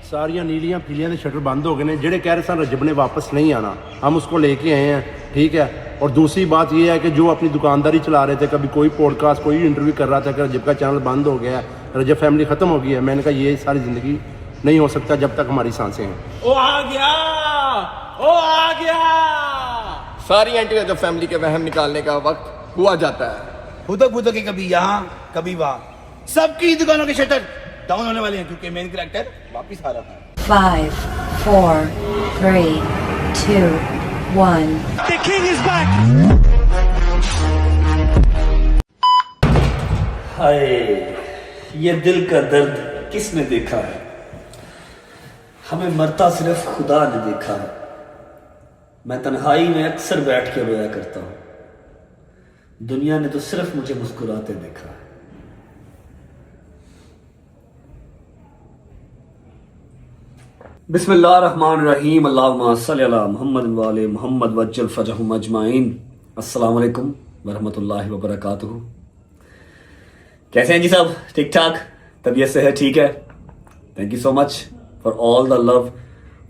सारिया नीलियां पीलियां के शटर बंद हो गए हैं। जेडे कह रहे सन रजब ने वापस नहीं आना, हम उसको लेके आए हैं, ठीक है। और दूसरी बात यह है कि जो अपनी दुकानदारी चला रहे थे, कभी कोई पॉडकास्ट कोई इंटरव्यू कर रहा था कि रजब का चैनल बंद हो गया है, रजब फैमिली ख़त्म हो गई है। मैंने कहा ये सारी ज़िंदगी नहीं हो सकता जब तक हमारी सांसें हैं। ओ आ गया, ओ आ गया। सारी एंटी रजब फैमिली के वहम निकालने का वक्त हुआ जाता है। फुदक फुदक के कभी यहाँ कभी वहाँ, सबकी दुकानों के शटर डाउन होने वाले हैं क्योंकि मेन कैरेक्टर वापस आ रहा है। 5, 4, 3, 2, 1. The king is back. हाय, ये दिल का दर्द किसने देखा है? हमें मरता सिर्फ खुदा ने देखा है। मैं तन्हाई में अक्सर बैठ के रोया करता हूं, दुनिया ने तो सिर्फ मुझे मुस्कुराते देखा है। बिस्मिल्लाहिर्रहमानिर्रहीम, अल्लाहुम्मा सल्लि अला मुहम्मद व आले मुहम्मद वज्जल फरजहुम अजमाइन। अस्सलाम वालेकुम वरहमतुल्लाहि वबरकातुहू। कैसे हैं जी सब? ठीक ठाक? तबीयत से है? ठीक है। Thank you so much for all the love,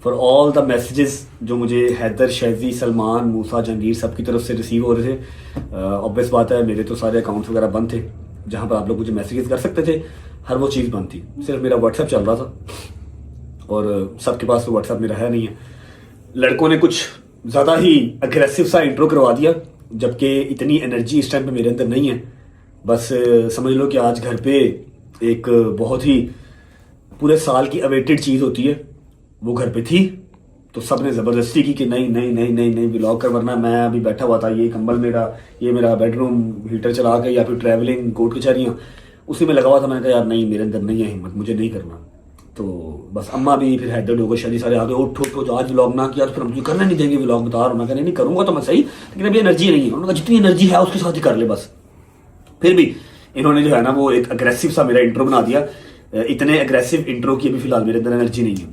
for all the messages जो मुझे हैदर, शैजी, सलमान, मूसा, जहांगीर सब की तरफ से रिसीव हो रहे थे। ऑब्वियस बात है, मेरे तो सारे अकाउंट्स वगैरह बंद थे जहाँ पर आप लोग मुझे मैसेजेस कर सकते थे, हर वो चीज़ बंद थी। सिर्फ मेरा व्हाट्सएप चल रहा था और सबके पास तो व्हाट्सएप मेरा है नहीं है। लड़कों ने कुछ ज़्यादा ही अग्रेसिव सा इंट्रो करवा दिया, जबकि इतनी एनर्जी इस टाइम पे मेरे अंदर नहीं है। बस समझ लो कि आज घर पे एक बहुत ही पूरे साल की अवेटेड चीज़ होती है, वो घर पे थी, तो सब ने ज़बरदस्ती की कि नहीं नहीं नहीं नहीं नहीं व्लॉग कर, वरना मैं अभी बैठा हुआ था, ये कंबल मेरा, ये मेरा बेडरूम हीटर चला के या फिर ट्रैवलिंग कोर्ट कचहरियाँ उसी में लगा हुआ था। मैंने कहा यार नहीं, मेरे अंदर नहीं है हिम्मत, मुझे नहीं करना। तो बस अम्मा भी, फिर हैदर, डोगर, शादी सारे आगे उठ उठ उठ, आज व्लॉग ना किया तो फिर हम तुझे करने नहीं देंगे व्लॉग, बता रहा हूँ। मैं कहने नहीं करूँगा तो मैं सही, लेकिन अभी एनर्जी नहीं है। उन्होंने कहा जितनी एनर्जी है उसके साथ ही कर ले बस। फिर भी इन्होंने जो है ना वो एक अग्रेसिव सा मेरा इंट्रो बना दिया। इतने अग्रेसिव इंट्रो की अभी फिलहाल मेरे अंदर एनर्जी नहीं है।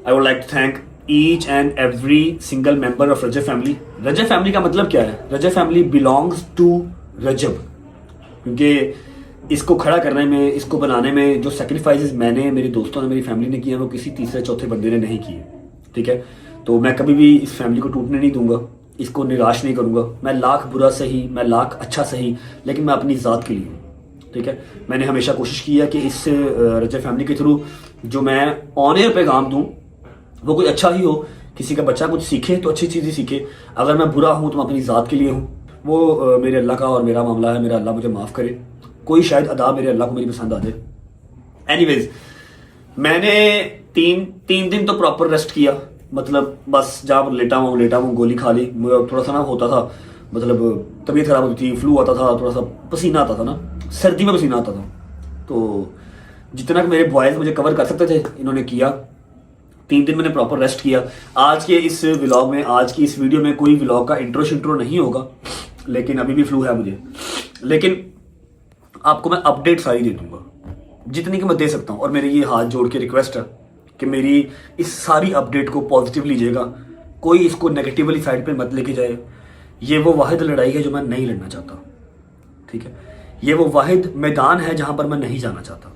I would like to thank each and every single member of Rajab family. Rajab family का मतलब क्या है? Rajab family belongs to Rajab, क्योंकि इसको खड़ा करने में, इसको बनाने में जो सेक्रीफाइसेस मैंने, मेरे दोस्तों ने, मेरी फैमिली ने किए, वो किसी तीसरे चौथे बंदे ने नहीं किए, ठीक है। तो मैं कभी भी इस फैमिली को टूटने नहीं दूंगा, इसको निराश नहीं करूंगा। मैं लाख बुरा सही, मैं लाख अच्छा सही, लेकिन मैं अपनी ज़ात के लिए हूँ, ठीक है। मैंने हमेशा कोशिश की है कि इस रजब फैमिली के थ्रू जो मैं ऑन एयर पैगाम दूँ वो कोई अच्छा ही हो, किसी का बच्चा कुछ सीखे तो अच्छी चीज़ ही सीखे। अगर मैं बुरा हूँ तो मैं अपनी ज़ात के लिए हूँ, वो मेरे अल्लाह का और मेरा मामला है। मेरा अल्लाह मुझे माफ़ करे, कोई शायद अदा मेरे अल्लाह को मेरी पसंद आ जाए। एनीवेज, मैंने तीन दिन तो प्रॉपर रेस्ट किया, मतलब बस जहाँ पर लेटा हूँ गोली खा ली। थोड़ा सा ना होता था, मतलब तबीयत खराब होती थी, फ्लू आता था, थोड़ा सा पसीना आता था ना, सर्दी में पसीना आता था। तो जितना मेरे बॉयज़ मुझे कवर कर सकते थे इन्होंने किया। 3 दिन मैंने प्रॉपर रेस्ट किया। आज के इस व्लॉग में, आज की इस वीडियो में कोई व्लॉग का इंट्रो नहीं होगा, लेकिन अभी भी फ्लू है मुझे, लेकिन आपको मैं अपडेट सारी दे दूंगा जितनी कि मैं दे सकता हूँ। और मेरी ये हाथ जोड़ के रिक्वेस्ट है कि मेरी इस सारी अपडेट को पॉजिटिव लीजिएगा, कोई इसको नेगेटिवली साइड पे मत लेके जाए। ये वो वाहिद लड़ाई है जो मैं नहीं लड़ना चाहता, ठीक है। ये वो वाहिद मैदान है जहाँ पर मैं नहीं जाना चाहता।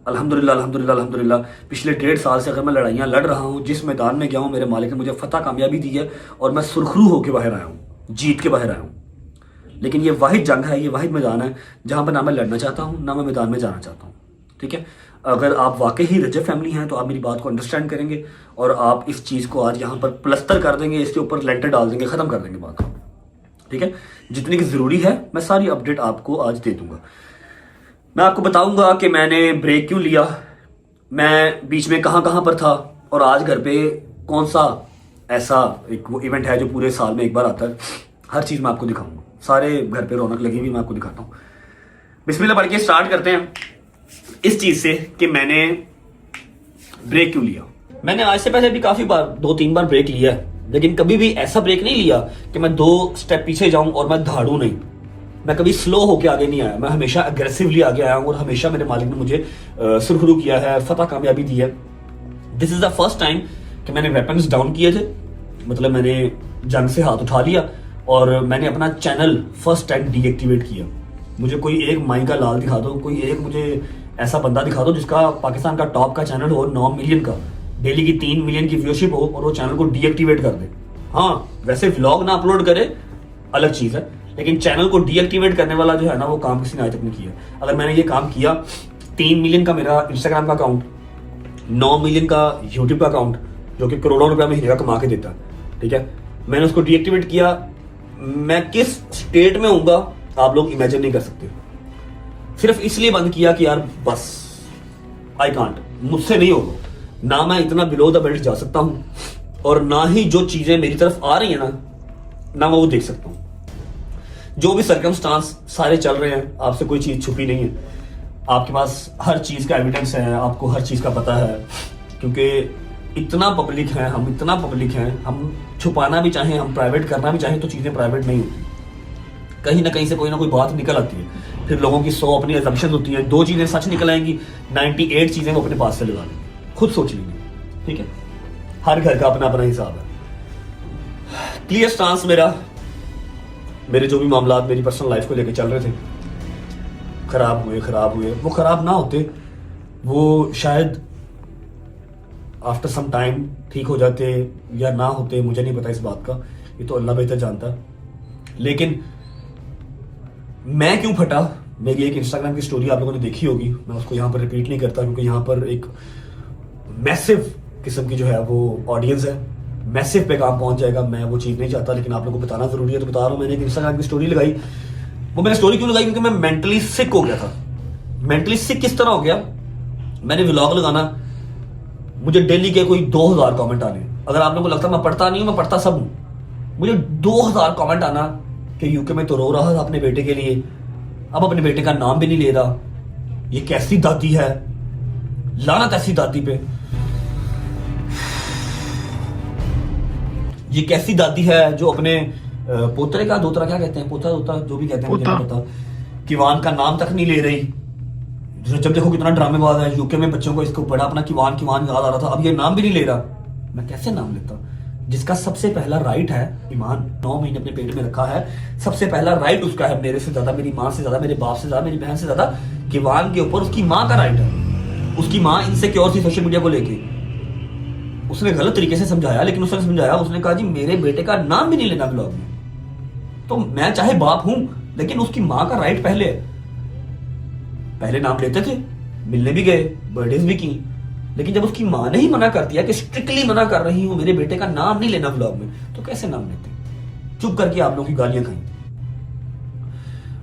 अल्हम्दुलिल्लाह अल्हम्दुलिल्लाह अल्हम्दुलिल्लाह, पिछले 1.5 साल से अगर मैं लड़ाइयाँ लड़ रहा हूँ, जिस मैदान में गया हूँ मेरे मालिक ने मुझे फतह कामयाबी दी है और मैं सुरखरू होकर बाहर आया हूँ, जीत के बाहर आया हूँ। लेकिन ये वाहिद जंग है, ये वाहिद मैदान है जहाँ पर ना मैं लड़ना चाहता हूँ, ना मैं मैदान में जाना चाहता हूँ, ठीक है। अगर आप वाकई ही रजब फैमिली हैं तो आप मेरी बात को अंडरस्टैंड करेंगे और आप इस चीज़ को आज यहाँ पर प्लस्तर कर देंगे, इसके ऊपर लेंटर डाल देंगे, ख़त्म कर देंगे बात को, ठीक है। जितनी की ज़रूरी है मैं सारी अपडेट आपको आज दे दूँगा। मैं आपको बताऊँगा कि मैंने ब्रेक क्यों लिया, मैं बीच में कहाँ पर था, और आज घर पे कौन सा ऐसा एक वो इवेंट है जो पूरे साल में एक बार आता है। हर चीज़ मैं आपको दिखाऊँगा, सारे घर पे रौनक लगी हुई मैं आपको दिखाता हूँ। बिस्मिल्लाह पढ़ के स्टार्ट करते हैं इस चीज़ से कि मैंने ब्रेक क्यों लिया। मैंने आज से पहले भी काफ़ी बार 2-3 बार ब्रेक लिया है, लेकिन कभी भी ऐसा ब्रेक नहीं लिया कि मैं 2 स्टेप पीछे जाऊं और मैं दहाड़ूं नहीं। मैं कभी स्लो होके आगे नहीं आया, मैं हमेशा अग्रेसिवली आगे आया हूं और हमेशा मेरे मालिक ने मुझे सुरखरू किया है, फतह कामयाबी दी है। This is the first time कि मैंने वेपन्स डाउन किए थे, मतलब मैंने जंग से हाथ उठा लिया और मैंने अपना चैनल फर्स्ट टाइम डीएक्टिवेट किया। मुझे कोई एक माई का लाल दिखा दो, कोई एक मुझे ऐसा बंदा दिखा दो जिसका पाकिस्तान का टॉप का चैनल हो 9 मिलियन का, डेली की 3 मिलियन की व्यूअरशिप हो और वो चैनल को डीएक्टिवेट कर दे। हाँ वैसे व्लॉग ना अपलोड करे अलग चीज है, लेकिन चैनल को डीएक्टिवेट करने वाला जो है ना वो काम किसी ने आज तक नहीं किया। अगर मैंने ये काम किया, 3 मिलियन का मेरा इंस्टाग्राम का अकाउंट, 9 मिलियन का यूट्यूब का अकाउंट जो कि करोड़ों रुपया महीने का कमा के देता है, ठीक है, मैंने उसको डीएक्टिवेट किया, मैं किस स्टेट में होऊंगा आप लोग इमेजिन नहीं कर सकते। सिर्फ इसलिए बंद किया कि यार बस आई कांट, मुझसे नहीं होगा, ना मैं इतना बिलो द बेल्ट जा सकता हूं और ना ही जो चीजें मेरी तरफ आ रही है ना मैं वो देख सकता हूं। जो भी सर्कमस्टांस सारे चल रहे हैं, आपसे कोई चीज छुपी नहीं है, आपके पास हर चीज का एविडेंस है, आपको हर चीज का पता है, क्योंकि इतना पब्लिक है, हम इतना पब्लिक हैं, हम छुपाना भी चाहें, हम प्राइवेट करना भी चाहें तो चीजें प्राइवेट नहीं होती, कहीं ना कहीं से कोई ना कोई बात निकल आती है, फिर लोगों की 100 अपनी असम्पशन होती है, 2 चीजें सच निकल आएंगी, 98 चीजें वो अपने पास से लगा लेंगे, खुद सोच लीजिए, ठीक है। हर घर का अपना अपना हिसाब है। क्लियर स्टांस मेरे जो भी मामला मेरी पर्सनल लाइफ को लेकर चल रहे थे, खराब हुए, वो खराब ना होते, वो शायद आफ्टर सम टाइम ठीक हो जाते या ना होते, मुझे नहीं पता इस बात का, ये तो अल्लाह बेहतर जानता। लेकिन मैं क्यों फटा, मेरी एक इंस्टाग्राम की स्टोरी आप लोगों ने देखी होगी, मैं उसको यहाँ पर रिपीट नहीं करता क्योंकि यहाँ पर एक मैसिव किस्म की जो है वो ऑडियंस है, मैसिव पे काम पहुंच जाएगा, मैं वो चीज़ नहीं चाहता, लेकिन आप लोगों को बताना जरूरी है तो बता रहा हूँ। मैंने एक इंस्टाग्राम की स्टोरी लगाई, वो मैंने स्टोरी क्यों लगाई, क्योंकि मैं मेंटली सिक हो गया था। मेंटली सिक किस तरह हो गया, मैंने व्लॉग लगाना, मुझे डेली के कोई 2000 कमेंट आने, अगर आप लोगों को लगता मैं पढ़ता नहीं हूं, मैं पढ़ता सब हूं, मुझे 2000 कमेंट आना कि यूके में तो रो रहा था अपने बेटे के लिए, अब अपने बेटे का नाम भी नहीं ले रहा, ये कैसी दादी है, लानत ऐसी दादी पे, ये कैसी दादी है जो अपने पोतरे का दोतरा, क्या कहते हैं, पोता दोता जो भी कहते हैं मुझे नहीं पता, किवान का नाम तक नहीं ले रही। जब देखो कितना ड्रामेबाज है, यूके में बच्चों को इसको बड़ा अपना किवान याद आ रहा था, अब ये नाम भी नहीं ले रहा, मैं कैसे नाम लेता, जिसका सबसे पहला राइट है ईमान, 9 महीने अपने पेट में रखा है, सबसे पहला राइट उसका है, मेरे से ज्यादा, मेरी माँ से ज्यादा, मेरे बाप से ज्यादा, मेरी बहन से ज्यादा, किवान के ऊपर उसकी माँ का राइट है। उसकी माँ इनसिक्योर थी सोशल मीडिया को लेके, उसने गलत तरीके से समझाया, लेकिन उसने समझाया, उसने कहा जी मेरे बेटे का नाम भी नहीं लेना ब्लॉग में, तो मैं चाहे बाप हूं लेकिन उसकी माँ का राइट पहले नाम लेते थे, मिलने भी गए, बर्थडेज भी की, लेकिन जब उसकी माँ ने ही मना कर दिया कि स्ट्रिक्टली मना कर रही हूं मेरे बेटे का नाम नहीं लेना व्लॉग में, तो कैसे नाम लेते। चुप करके आप लोगों की गालियां खाई,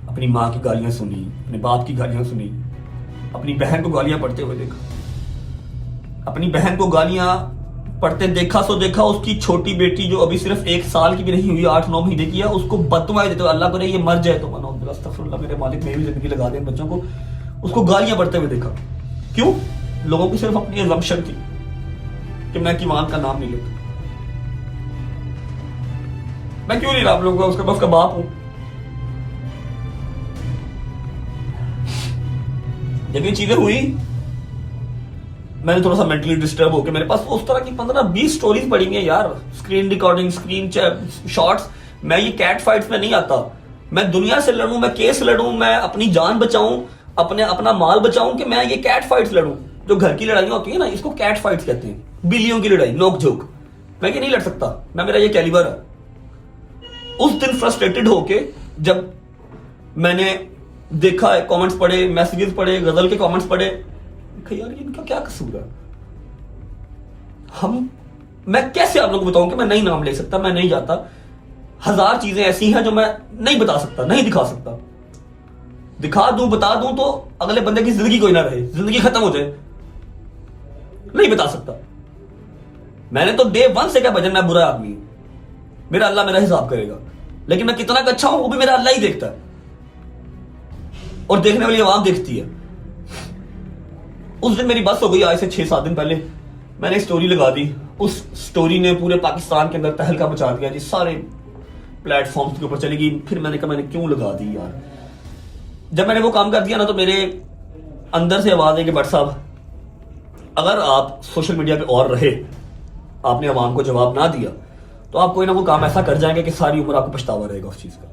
अपनी माँ की गालियां सुनी, अपने बाप की गालियां सुनी, अपनी बहन को गालियां पढ़ते हुए देखा, अपनी बहन को गालियां पढ़ते देखा सो देखा, उसकी छोटी बेटी जो अभी सिर्फ 1 साल की भी नहीं हुई, 8-9 महीने की है, उसको बददुआएं देते हुए, अल्लाह करे ये मर जाए तो मनो अस्तगफिरुल्लाह, मेरे मालिक मेरी जिंदगी लगा दे बच्चों को, उसको गालियां पढ़ते हुए देखा। क्यों? लोगों की सिर्फ अपनी असम्पशन थी कि मैं किवान का नाम नहीं लेता, मैं क्यों नहीं रहा आप लोगों का, उसका मैं उसका बाप हूं। जब ये चीजें हुई, मैंने थोड़ा सा मेंटली डिस्टर्ब होकर, मेरे पास उस तरह की 15-20 स्टोरीज पड़ी हैं यार, स्क्रीन रिकॉर्डिंग, स्क्रीन शॉट्स। मैं ये कैट फाइट्स में नहीं आता, मैं दुनिया से लड़ूं, मैं केस लड़ूं, मैं अपनी जान बचाऊं, अपना माल बचाऊं, कि मैं ये कैट फाइट्स लड़ूं। जो घर की लड़ाइयां होती है ना, इसको कैट फाइट्स कहते हैं, बिल्लियों की लड़ाई, नोक झोंक, मैं ये नहीं लड़ सकता, मेरा ये कैलिबर है। उस दिन फ्रस्ट्रेटेड होके जब मैंने देखा, कमेंट्स पढ़े, मैसेजेस पढ़े, गजल के कमेंट्स पढ़े, यार इनका क्या कसूर है, मैं कैसे आप लोगों को बताऊं कि मैं नहीं नाम ले सकता, मैं नहीं जाता, 1000 चीजें ऐसी हैं जो मैं नहीं बता सकता, नहीं दिखा सकता, दिखा दूं, बता दूं तो अगले बंदे की जिंदगी कोई ना रहे, जिंदगी खत्म हो जाए, नहीं बता सकता। मैंने तो डे 1 से क्या भजन, मैं बुरा आदमी, मेरा अल्लाह मेरा हिसाब करेगा, लेकिन मैं कितना अच्छा हूं वो भी मेरा अल्लाह ही देखता है, और देखने वाली आवाम देखती है। उस दिन मेरी बस हो गई, आज से 6-7 दिन पहले मैंने स्टोरी लगा दी, उस स्टोरी ने पूरे पाकिस्तान के अंदर तहलका मचा दिया जी, सारे प्लेटफॉर्म्स के ऊपर चलेगी। फिर मैंने कहा मैंने क्यों लगा दी यार। जब मैंने वो काम कर दिया ना, तो मेरे अंदर से आवाज है कि भट्ट साहब, अगर आप सोशल मीडिया पे और रहे, आपने आवाम को जवाब ना दिया, तो आप कोई ना कोई काम ऐसा कर जाएंगे कि सारी उम्र आपको पछतावा रहेगा उस चीज का।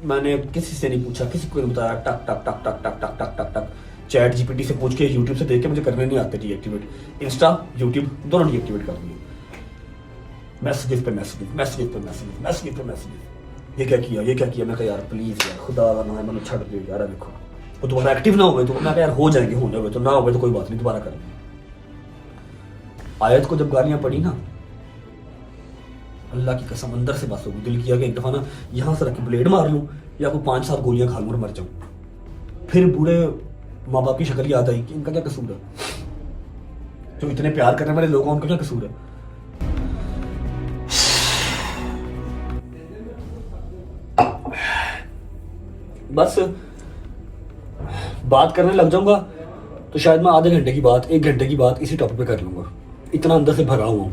मैंने किसी से नहीं पूछा, किसी को नहीं बताया, टक टक टक टक टक टक टक टक टक चैट जीपीटी से पूछ के यूट्यूब से देख के मुझे करने नहीं आते डीएक्टिवेट। इंस्टा यूट्यूब दोनों डीएक्टिवेट कर दिए। मैसेजेस पे मैसेजेस, ये क्या किया। मैं कहा यार प्लीज यार खुदा का नाम है, मैंने छड़ दे यार, देखो वो दोबारा एक्टिव ना हुए तो मैं यार हो जाएंगे, होने हुए तो ना हुए तो कोई बात नहीं, दोबारा करेंगे। आयत को जब गालियां पड़ी ना, अल्लाह की कसम अंदर से बस होगी, दिल किया कि एक दफा ना यहाँ से रख के ब्लेड मार लूं या कोई 5-7 गोलियां खा लूं और मर जाऊं। फिर बूढ़े माँ बाप की शक्ल याद आई कि इनका क्या कसूर है, जो इतने प्यार करने वाले लोग हैं उनका क्या कसूर है। बस बात करने लग जाऊंगा तो शायद मैं आधे घंटे की बात, 1 घंटे की बात इसी टॉपिक पे कर लूंगा, इतना अंदर से भरा हुआ हूं।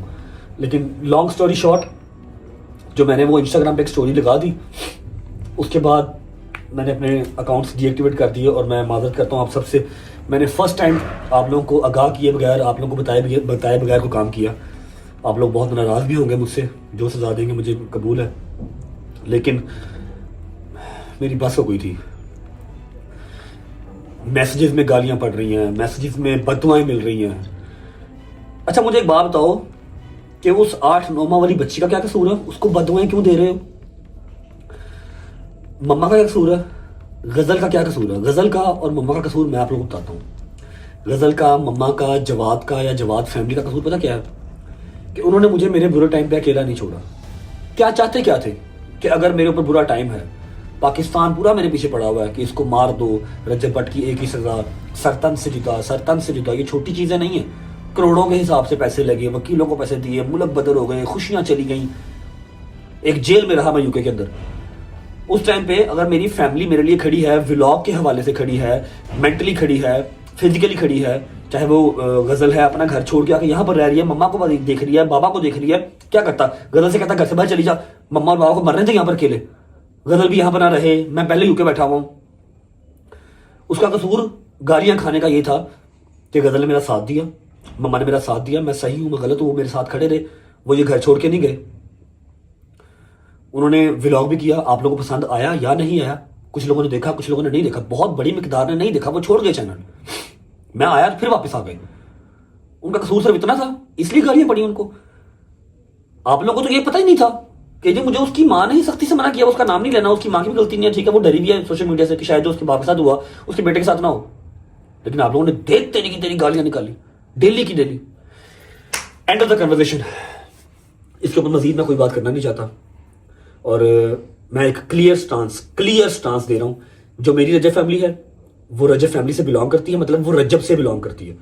लेकिन लॉन्ग स्टोरी शॉर्ट, जो मैंने वो इंस्टाग्राम पे एक स्टोरी लगा दी, उसके बाद मैंने अपने अकाउंट्स डीएक्टिवेट कर दिए। और मैं माजरत करता हूँ आप सबसे, मैंने फर्स्ट टाइम आप लोगों को आगाह किए बगैर, आप लोगों को बताए बगैर को काम किया। आप लोग बहुत नाराज़ भी होंगे मुझसे, जो सजा देंगे मुझे कबूल है, लेकिन मेरी बस हो गई थी। मैसेजेस में गालियां पड़ रही हैं, मैसेजेस में बददुआएं मिल रही हैं। अच्छा मुझे एक बात बताओ कि उस 8-9 माह वाली बच्ची का क्या कसूर है, उसको बददुआएं क्यों दे रहे हो? मम्मा का क्या कसूर है? गजल का क्या कसूर है? गजल का और मम्मा का कसूर मैं आप लोगों को बताता हूँ। गजल का, मम्मा का, जवाद का या जवाद फैमिली का कसूर पता क्या है? कि उन्होंने मुझे मेरे बुरे टाइम पे अकेला नहीं छोड़ा। क्या चाहते क्या थे कि अगर मेरे ऊपर बुरा टाइम है, पाकिस्तान पूरा मेरे पीछे पड़ा हुआ है कि इसको मार दो, रजब भट्ट की एक ही सजा, सरतन से जुदा, ये छोटी चीजें नहीं है। करोड़ों के हिसाब से पैसे लगे, वकीलों को पैसे दिए, मुल्क बदल हो गए, खुशियां चली गई, एक जेल में रहा मैं यूके के अंदर। उस टाइम पे अगर मेरी फैमिली मेरे लिए खड़ी है, व्लॉग के हवाले से खड़ी है, मेंटली खड़ी है, फिजिकली खड़ी है, चाहे वो गजल है अपना घर छोड़ के आके यहाँ पर रह रही है, मम्मा को देख रही है, बाबा को देख रही है, क्या करता? गजल से कहता घर से बाहर चली जा, मम्मा और बाबा को मरने थे यहाँ पर अकेले, गजल भी यहाँ पर ना रहे, मैं पहले यूके बैठा हुआ हूं। उसका कसूर गालियां खाने का ये था कि गजल ने मेरा साथ दिया, मम्मा ने मेरा साथ दिया, मैं सही हूं मैं गलत हूं, वो मेरे साथ खड़े रहे, वो ये घर छोड़ के नहीं गए। उन्होंने व्लॉग भी किया, आप लोगों को पसंद आया या नहीं आया, कुछ लोगों ने देखा, कुछ लोगों ने नहीं देखा, बहुत बड़ी मिकदार ने नहीं देखा, वो छोड़ गए चैनल। मैं आया फिर वापस आ गए। उनका कसूर सिर्फ इतना था, इसलिए गालियां पड़ी उनको। आप लोगों को तो ये पता ही नहीं था कि जी मुझे उसकी माँ ने ही सख्ती से मना किया, उसका नाम नहीं लेना, उसकी माँ की भी गलती नहीं है, ठीक है, वो डरी भी है सोशल मीडिया से कि शायद जो उसके बाप के साथ हुआ उसके बेटे के साथ ना हो। लेकिन आप लोगों ने देख तेरी गालियां निकाली, डेली की daily. End of the conversation. इसके ऊपर मजीद मैं कोई बात करना नहीं चाहता और मैं एक क्लियर स्टांस दे रहा हूं। जो मेरी रजब फैमिली है वो रजब फैमिली से बिलोंग करती है, मतलब वो रजब से बिलोंग करती है।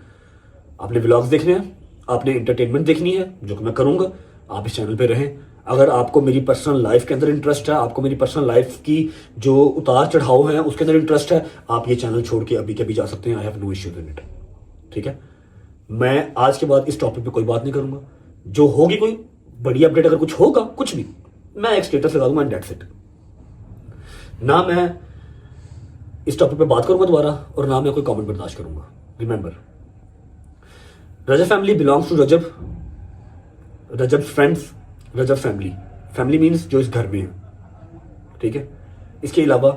आपने व्लॉग्स देखने हैं, आपने एंटरटेनमेंट देखनी है, जो कि मैं करूंगा, आप इस चैनल पे रहें। अगर आपको मेरी पर्सनल लाइफ के अंदर इंटरेस्ट है, आपको मेरी पर्सनल लाइफ की जो उतार चढ़ाव है उसके अंदर इंटरेस्ट है, आप ये चैनल छोड़ के अभी के अभी जा सकते हैं। I have no issue in it, ठीक है। मैं आज के बाद इस टॉपिक पे कोई बात नहीं करूंगा। जो होगी कोई बड़ी अपडेट, अगर कुछ होगा, कुछ भी, मैं एक स्टेटस लगा दूंगा एंड दैट्स इट। ना मैं इस टॉपिक पे बात करूंगा दोबारा और ना मैं कोई कमेंट बर्दाश्त करूंगा। Remember, Rajab family belongs to Rajab friends, Rajab family. Family means जो इस घर में है, ठीक है। इसके अलावा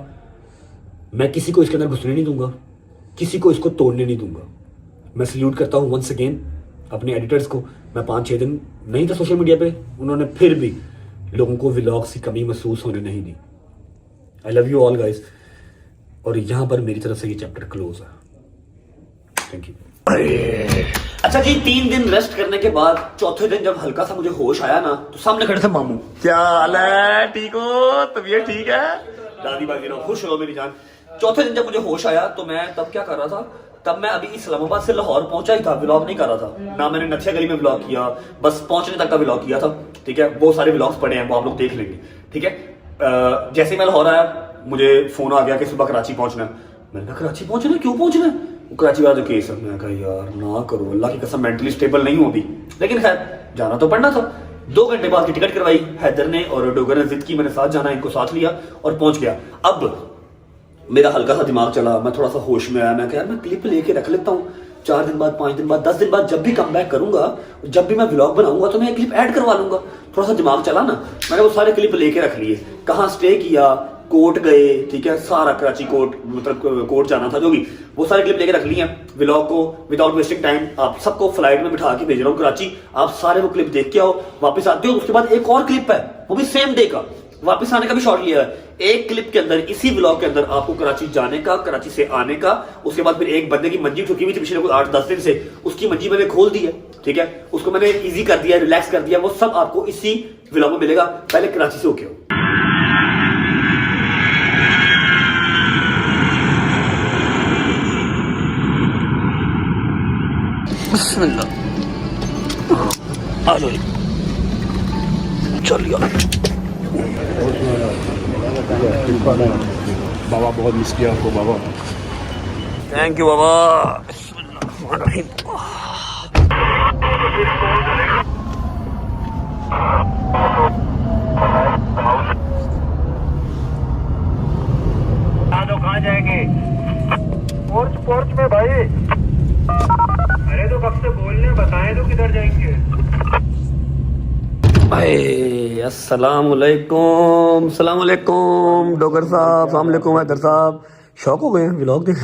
मैं किसी को इसके अंदर घुसने नहीं दूंगा, किसी को इसको तोड़ने नहीं दूंगा। मैं सल्यूट करता हूं वंस अगेन अपने एडिटर्स को। मैं 5-6 दिन नहीं था सोशल मीडिया पे, उन्होंने फिर भी लोगों को व्लॉग्स की कमी महसूस होने नहीं दी। I love you all guys. और यहां पर मेरी तरफ से ये चैप्टर क्लोज है। Thank you. अच्छा जी, 3 दिन रेस्ट करने के बाद चौथे दिन जब हल्का सा मुझे होश आया ना, तो सामने खड़े थे मामू। क्या हाल है? ठीक हो? तबीयत ठीक है? दादी बाजी रहो, खुश रहो मेरी जान। चौथे दिन जब मुझे होश आया तो मैं तब क्या कर रहा था? तब मैं अभी इस्लामाबाद से लाहौर पहुंचा ही था, व्लॉग नहीं कर रहा था ना। मैंने नथिया गली में व्लॉग किया, बस पहुंचने तक का व्लॉग किया था, ठीक है। बहुत सारे व्लॉग्स पड़े हैं, वो आप लोग देख लेंगे, ठीक है। जैसे ही मैं लाहौर आया मुझे फोन आ गया कि सुबह कराची पहुंचना है। मैंने कहा कराची पहुंचना है? क्यों पहुंचना है? कराची वाला जो केस है। मैं कहा यार ना करो, अल्लाह की कसम मेंटली स्टेबल नहीं होती, लेकिन खैर जाना तो पड़ना था। 2 घंटे बाद की टिकट करवाई, हैदर ने और डोगर ने जिद की, मैंने साथ जाना, इनको साथ लिया और पहुंच गया। अब मेरा हल्का सा दिमाग चला, मैं थोड़ा सा होश में आया। मैं कहा यार मैं क्लिप लेके रख लेता हूँ, 4 दिन बाद, 5 दिन बाद, 10 दिन बाद जब भी कम बैक करूंगा, जब भी मैं व्लॉग बनाऊंगा तो मैं क्लिप ऐड करवा लूंगा। थोड़ा सा दिमाग चला ना, मैंने वो सारे क्लिप लेके रख लिए, कहाँ स्टे किया, कोर्ट गए, ठीक है, सारा कराची कोर्ट मतलब कोर्ट जाना था जो भी, वो सारे क्लिप लेके रख लिए हैं। व्लॉग को विदाउट वेस्टिंग टाइम आप सबको फ्लाइट में बिठा के भेज रहा हूँ कराची, आप सारे वो क्लिप देख के आओ, वापस आते हो। उसके बाद एक और क्लिप है, वो भी सेम डे का, वापस आने का भी शॉट लिया है। एक क्लिप के अंदर, इसी व्लॉग के अंदर आपको कराची जाने का, कराची से आने का, उसके बाद फिर एक बंदे की मंजी ठुकी हुई थी पिछले कुछ 8-10 दिन से, उसकी मंजी मैंने खोल दी है, ठीक है, उसको मैंने इजी कर दिया, रिलैक्स कर दिया, वो सब आपको इसी व्लॉग में मिलेगा। पहले कराची से होके आओ। आ जाओ, चलिए। बाबा बहुत मिस किया आपको बाबा। थैंक यू बाबा। कहाँ जाएंगे? पोर्च में भाई। अरे तो कब से बोलने, बताएं तो किधर जाएंगे? अस्सलाम वालेकुम, सलाम वालेकुम डॉक्टर साहब, सलाम वालेकुम हैदर साहब। शौक हो गए हैं व्लॉग देख?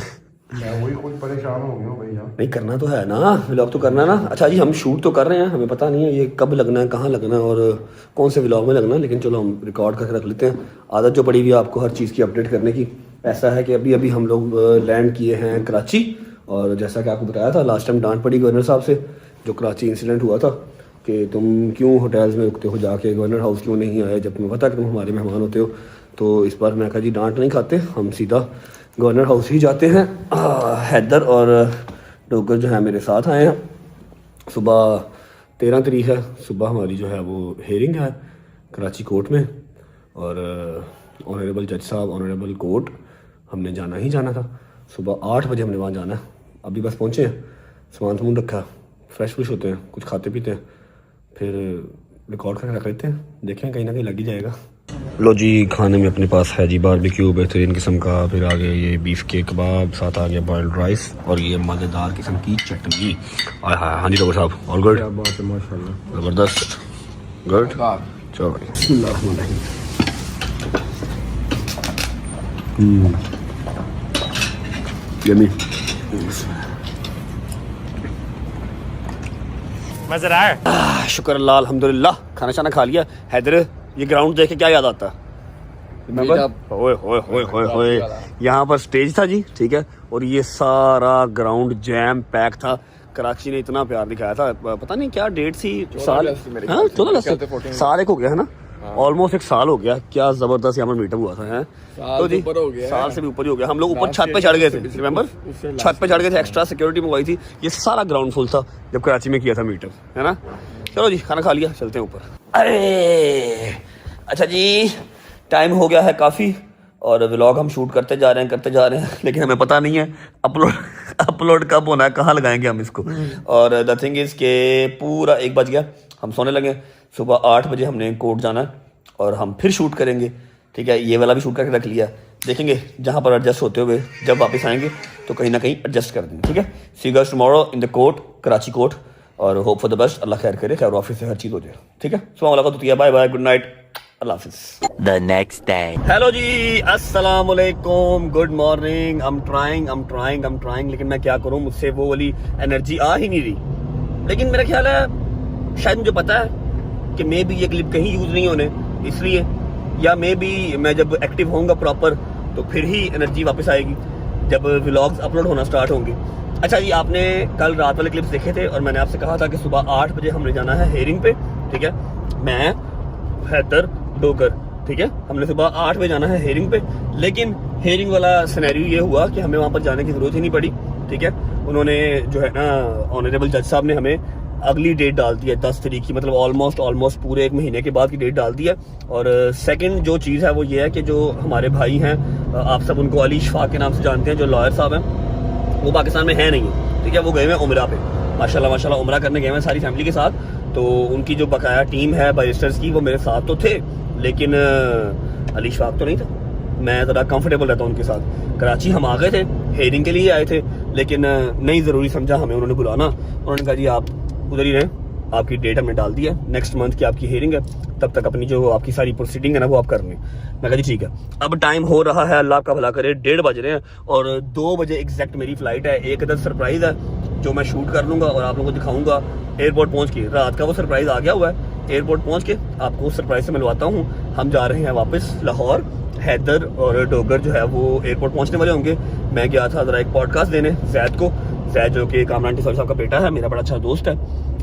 मैं वही खुद परेशान हो गया हूँ भैया। नहीं करना तो है ना, व्लॉग तो करना ना। अच्छा जी, हम शूट तो कर रहे हैं, हमें पता नहीं है ये कब लगना है, कहाँ लगना है और कौन से व्लॉग में लगना है, लेकिन चलो हम रिकॉर्ड करके रख लेते हैं। आदत जो पड़ी हुई है आपको हर चीज़ की अपडेट करने की। ऐसा है कि अभी अभी हम लोग लैंड किए हैं कराची, और जैसा कि आपको बताया था लास्ट टाइम डांट पड़ी गवर्नर साहब से, जो कराची इंसिडेंट हुआ था कि तुम क्यों होटल्स में रुकते हो, जाके गवर्नर हाउस क्यों नहीं आए जब तुम्हें पता है कि तुम हमारे मेहमान होते हो। तो इस बार मैं कहा जी डांट नहीं खाते, हम सीधा गवर्नर हाउस ही जाते हैं। हैदर और डोगर जो है मेरे साथ आए हैं। सुबह 13 तारीख है, सुबह हमारी जो है वो हेयरिंग है कराची कोर्ट में, और ऑनरेबल जज साहब, ऑनरेबल कोर्ट, हमने जाना ही जाना था। सुबह 8 बजे हमने वहाँ जाना है। अभी बस पहुँचे हैं, सामान सामान रखा, फ्रेश फ्रेश होते हैं, कुछ खाते पीते हैं, फिर रिकॉर्ड करके रख लेते हैं, देखें कहीं ना कहीं लग ही जाएगा। लो जी, खाने में अपने पास है जी बारबेक्यू बेहतरीन किस्म का, फिर आ गया ये बीफ के कबाब, साथ आ गया बॉइल्ड राइस और ये मज़ेदार किस्म की चटनी। हाँ जी डॉक्टर साहब, ऑल गुड? माशाल्लाह, ज़बरदस्त, गुड। चलो यम्मी। मज़ा आ रहा है? शुक्र अल्लाह, अल्हम्दुलिल्लाह। खाना शाना खा लिया। हैदर, ये ग्राउंड देख के क्या याद आता है? ओए होए होए होए होए, यहाँ पर स्टेज था जी, ठीक है, और ये सारा ग्राउंड जैम पैक था। कराची ने इतना प्यार दिखाया था, पता नहीं क्या डेट थी, साल, हाँ 14 साल एक हो गया है ना, ऑलमोस्ट 1 साल हो गया। क्या जबरदस्त यहाँ पर मीटअप हुआ था, है तो जी साल से भी ऊपर ही हो गया। हम लोग ऊपर छत पे चढ़ गए थे, रिमेंबर, छत पे चढ़ गए थे, एक्स्ट्रा सिक्योरिटी मंगवाई थी। ये सारा ग्राउंड फुल था जब कराची में किया था मीटअप, है ना। चलो जी, खाना खा लिया, चलते हैं ऊपर। अरे अच्छा जी, टाइम हो गया है काफ़ी, और व्लॉग हम शूट करते जा रहे हैं, लेकिन हमें पता नहीं है अपलोड कब होना है, कहाँ लगाएंगे हम इसको। और द थिंग इज़ के पूरा 1 बज गया, हम सोने लगे। सुबह 8 बजे हमने कोर्ट जाना है और हम फिर शूट करेंगे, ठीक है। ये वाला भी शूट करके रख लिया, देखेंगे जहाँ पर एडजस्ट होते हुए जब वापस आएंगे तो कहीं ना कहीं एडजस्ट कर देंगे, ठीक है। See you guys tomorrow in the court, Karachi court, और होप फॉर द बेस्ट। अल्लाह खैर करे, खैर ऑफिस से हर चीज़ हो जाए, ठीक है। सुबह मुलाकात होती है, बाय बाय, गुड नाइट, अल्लाह हाफिज़। The next day. हेलो जी, अस्सलाम वालेकुम, गुड मॉर्निंग। I'm trying, लेकिन मैं क्या करूं, मुझसे वो वाली एनर्जी आ ही नहीं रही। लेकिन मेरा ख्याल है, शायद मुझे पता है कि मे भी ये क्लिप कहीं यूज़ नहीं होने, इसलिए, या मे भी मैं जब एक्टिव होऊंगा प्रॉपर तो फिर ही एनर्जी वापस आएगी, जब व्लॉग्स अपलोड होना स्टार्ट होंगे। अच्छा जी, आपने कल रात वाले क्लिप्स देखे थे, और मैंने आपसे कहा था कि सुबह 8 बजे हमने जाना है हेयरिंग पे, ठीक है। मैं, हैदर, डोगर, ठीक है, हमने सुबह 8 बजे जाना है हेयरिंग पे। लेकिन हेयरिंग वाला सिनेरियो ये हुआ कि हमें वहाँ पर जाने की ज़रूरत ही नहीं पड़ी, ठीक है। उन्होंने जो है ना, ऑनरेबल जज साहब ने हमें अगली डेट डाल दी है 10 तारीख की, मतलब ऑलमोस्ट पूरे 1 महीने के बाद की डेट डाल दी है। और सेकंड जो चीज़ है वो ये है कि जो हमारे भाई हैं, आप सब उनको अली शफाक के नाम से जानते हैं, जो लॉयर साहब हैं, वो पाकिस्तान में है नहीं, ठीक है। वो गए हुए हैं उमरा पे, माशाल्लाह उमरा करने गए हैं सारी फैमिली के साथ। तो उनकी जो बकाया टीम है बैरिस्टर्स की, वो मेरे साथ तो थे, लेकिन अली शफाक तो नहीं था। मैं ज़रा कंफर्टेबल रहता हूँ उनके साथ। कराची हम आ गए थे, हेयरिंग के लिए आए थे, लेकिन नहीं ज़रूरी समझा हमें उन्होंने बुलाना। उन्होंने कहा जी आप उधर ही रहें, आपकी डेट हमने डाल दी है, नेक्स्ट मंथ की आपकी हियरिंग है, तब तक अपनी जो आपकी सारी प्रोसीडिंग है ना वो आप कर लें। मैं कहा जी ठीक है। अब टाइम हो रहा है, अल्लाह का भला करे, 1:30 बज रहे हैं और 2 बजे एग्जैक्ट मेरी फ्लाइट है। एक अदर सरप्राइज है जो मैं शूट कर लूँगा और आप लोगों को दिखाऊंगा एयरपोर्ट पहुँच के। रात का वो सरप्राइज आ गया हुआ है, एयरपोर्ट पहुँच के आपको उस सरप्राइज से मिलवाता हूँ। हम जा रहे हैं वापस लाहौर। हैदर और डोगर जो है वो एयरपोर्ट पहुँचने वाले होंगे। मैं गया था ज़रा एक पॉडकास्ट देने जैद को, जैद जो कि कामरान टिसौरी साहब का बेटा है, मेरा बड़ा अच्छा दोस्त है,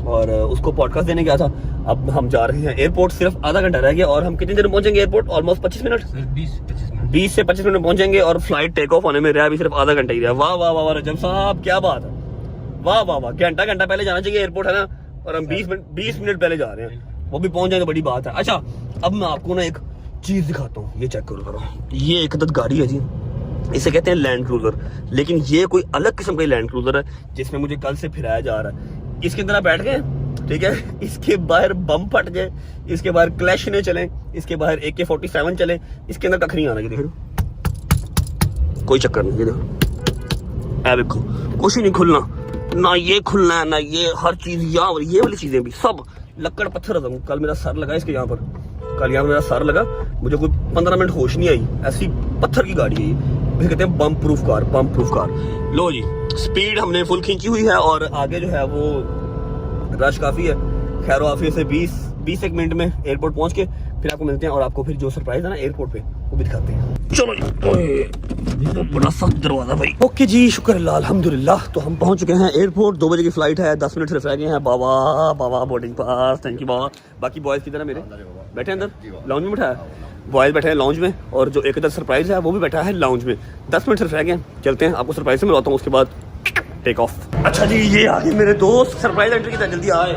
और उसको पॉडकास्ट देने गया था। अब हम जा रहे हैं एयरपोर्ट, सिर्फ आधा घंटा रह गया और हम कितनी देर में पहुंचेंगे एयरपोर्ट? ऑलमोस्ट 25 मिनट, 20 से 25 मिनट में पहुंचेंगे और फ्लाइट टेक ऑफ होने में रहा अभी सिर्फ आधा घंटा ही रहा। वाह वाह वाह रजब साहब, क्या बात है, वाह वाह वाह। घंटा पहले जाना चाहिए एयरपोर्ट, है ना, और हम 20 मिनट पहले जा रहे हैं, वो भी पहुंच जाए तो बड़ी बात है। अच्छा, अब मैं आपको ना एक चीज दिखाता हूँ, ये चेक करो। ये एक अदद गाड़ी है जी, इसे कहते हैं लैंड क्रूजर, लेकिन ये कोई अलग किस्म का लैंड क्रूजर है जिसमें मुझे कल से फिराया जा रहा है। इसके अंदर आप बैठ गए, ठीक है, इसके बाहर बम फट जाए, इसके बाहर क्लैश ने चले, इसके बाहर AK-47 चले, इसके अंदर कख नहीं आना। ये देखो, कोई चक्कर नहीं, ये देखो, ऐ देखो, कुछ ही नहीं खुलना, ना ये खुलना है ना ये, हर चीज यहाँ, ये वाली चीजें भी सब लक्कड़ पत्थर। कल मेरा सर लगा इसके यहाँ पर, कल यहाँ मेरा सर लगा, मुझे कोई 15 मिनट होश नहीं आई, ऐसी पत्थर की गाड़ी है ये। फिर कहते हैं बम प्रूफ कार, बम प्रूफ कार। लो जी, स्पीड हमने फुल खींची हुई है और आगे जो है वो रश काफी है। खैर आफियत से 20 एक मिनट में एयरपोर्ट पहुंच के फिर आपको मिलते हैं और आपको फिर जो सरप्राइज है ना एयरपोर्ट पे वो भी दिखाते हैं। चलो जी, तो बड़ा सख्त दरवाजा भाई। ओके जी, शुक्र अल्लाह, अल्हम्दुलिल्लाह। तो हम पहुंच चुके हैं एयरपोर्ट, 2 बजे की फ्लाइट है, 10 मिनट सिर्फ रह गए हैं। बाबा बोर्डिंग पास, थैंक यू बाबा। बाकी बॉयज किधर है मेरे? बैठे अंदर लाउंज में बैठा है, बॉयज बैठे हैं लाउंज में, और जो एक अदर सरप्राइज है वो भी बैठा है लाउंज में। 10 मिनट सिर्फ रह गए, चलते हैं, आपको सरप्राइज से मिलवाता हूँ, उसके बाद टेक ऑफ। अच्छा जी, ये आगे मेरे दोस्त, सरप्राइज एंट्री की तरह जल्दी आए,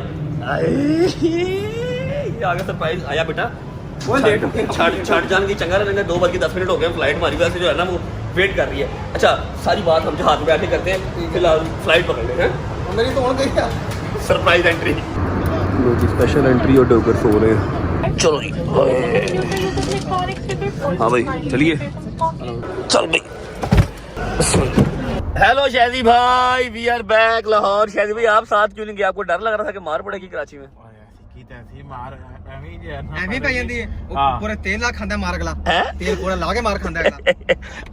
ये आगे सरप्राइज आया बेटा। छाट जान की चंगा रहेंगे, 2 बज के 10 मिनट हो गए, फ्लाइट हमारी वजह से जो है ना वो वेट कर रही है। अच्छा, सारी बात हम जहाज में बैठे करते हैं, फिलहाल फ्लाइट पकड़ लेते हैं। मेरी तो हो गई क्या सरप्राइज एंट्री, स्पेशल एंट्री और डोगर सो रहे हैं। चलो जी, हाँ भाई चलिए, चल भाई। हेलो शहजी भाई, वी आर बैक लाहौर। शहजी भाई आप साथ क्यों नहीं गए? आपको डर लग रहा था कि मार पड़ेगी कराची में? पूरा तेल ला खांदा मार गला, तेल पूरा लाके मार खांदा है।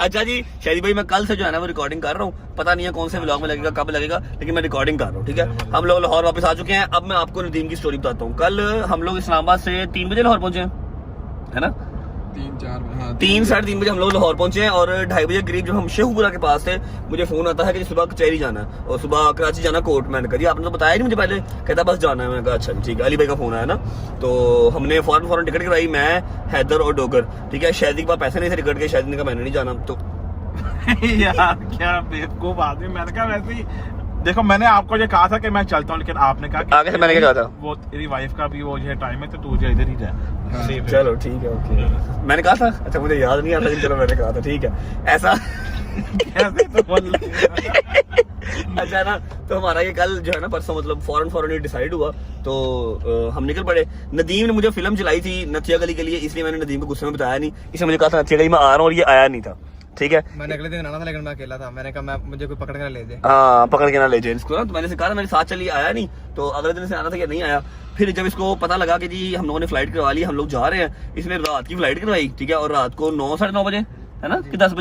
अच्छा जी शहजी भाई, मैं कल से जो है ना वो रिकॉर्डिंग कर रहा हूँ, पता नहीं है कौन से व्लॉग में लगेगा, कब लगेगा, लेकिन मैं रिकॉर्डिंग कर रहा हूँ, ठीक है। हम लोग लाहौर वापस आ चुके हैं। अब मैं आपको नदीम की स्टोरी बताता हूँ। कल हम लोग इस्लामाबाद से 3 बजे लाहौर पहुंचे हैं, है ना, 3 साढ़े 3 बजे हम लोग लाहौर पहुंचे हैं और 2:30 बजे करीब जब हम शेखुपुरा के पास थे, मुझे फोन आता है कि सुबह कचहरी जाना है और सुबह कराची जाना कोर्ट। मैंने कहा जी आपने तो बताया नहीं मुझे पहले, कहता बस जाना है। मैंने कहा अच्छा ठीक है, अली भाई का फोन आया ना, तो हमने फौरन टिकट करवाई, मैं, हैदर और डोगर, ठीक है। शायद के पास पैसे नहीं थे टिकट के, शायद ने कहा मैंने नहीं जाना। तो यार क्या बेवकूफ आदमी, मैंने कहा वैसे ही देखो, मैंने आपको ये कहा था कि मैं चलता हूँ, लेकिन आपने कहा कि आगे से मैंने क्या कहा था, वो तेरी वाइफ का भी वो जो टाइम है तो तू जो इधर ही जा। चलो ठीक है, ओके। मैंने कहा था, अच्छा मुझे याद नहीं आता, चलो मैंने कहा था, ठीक है ऐसा। अच्छा ना, तो हमारा ये कल जो है ना परसों मतलब फौरन ये डिसाइड हुआ, तो हम निकल पड़े। नदीम ने मुझे फिल्म चलाई थी नथिया गली के लिए, इसलिए मैंने नदीम को गुस्से में बताया नहीं। इसने मुझे कहा था नथिया गली में आ रहा हूँ और ये आया नहीं था, ठीक है। मैंने अगले दिन आना था लेकिन मैं अकेला था, मैंने कहा मुझे कोई पकड़ के ना ले दे। हाँ, पकड़ के ना ले जाए इसको ना, तो मैंने से कहा मेरे साथ चलिए, आया नहीं, तो अगले दिन से आना था कि नहीं आया। फिर जब इसको पता लगा कि जी हम लोगों ने फ्लाइट करवा ली, हम लोग जा रहे हैं, इसने रात की फ्लाइट करवाई, ठीक है, और रात को 9 साढ़े 9 बजे, है ना, कि 10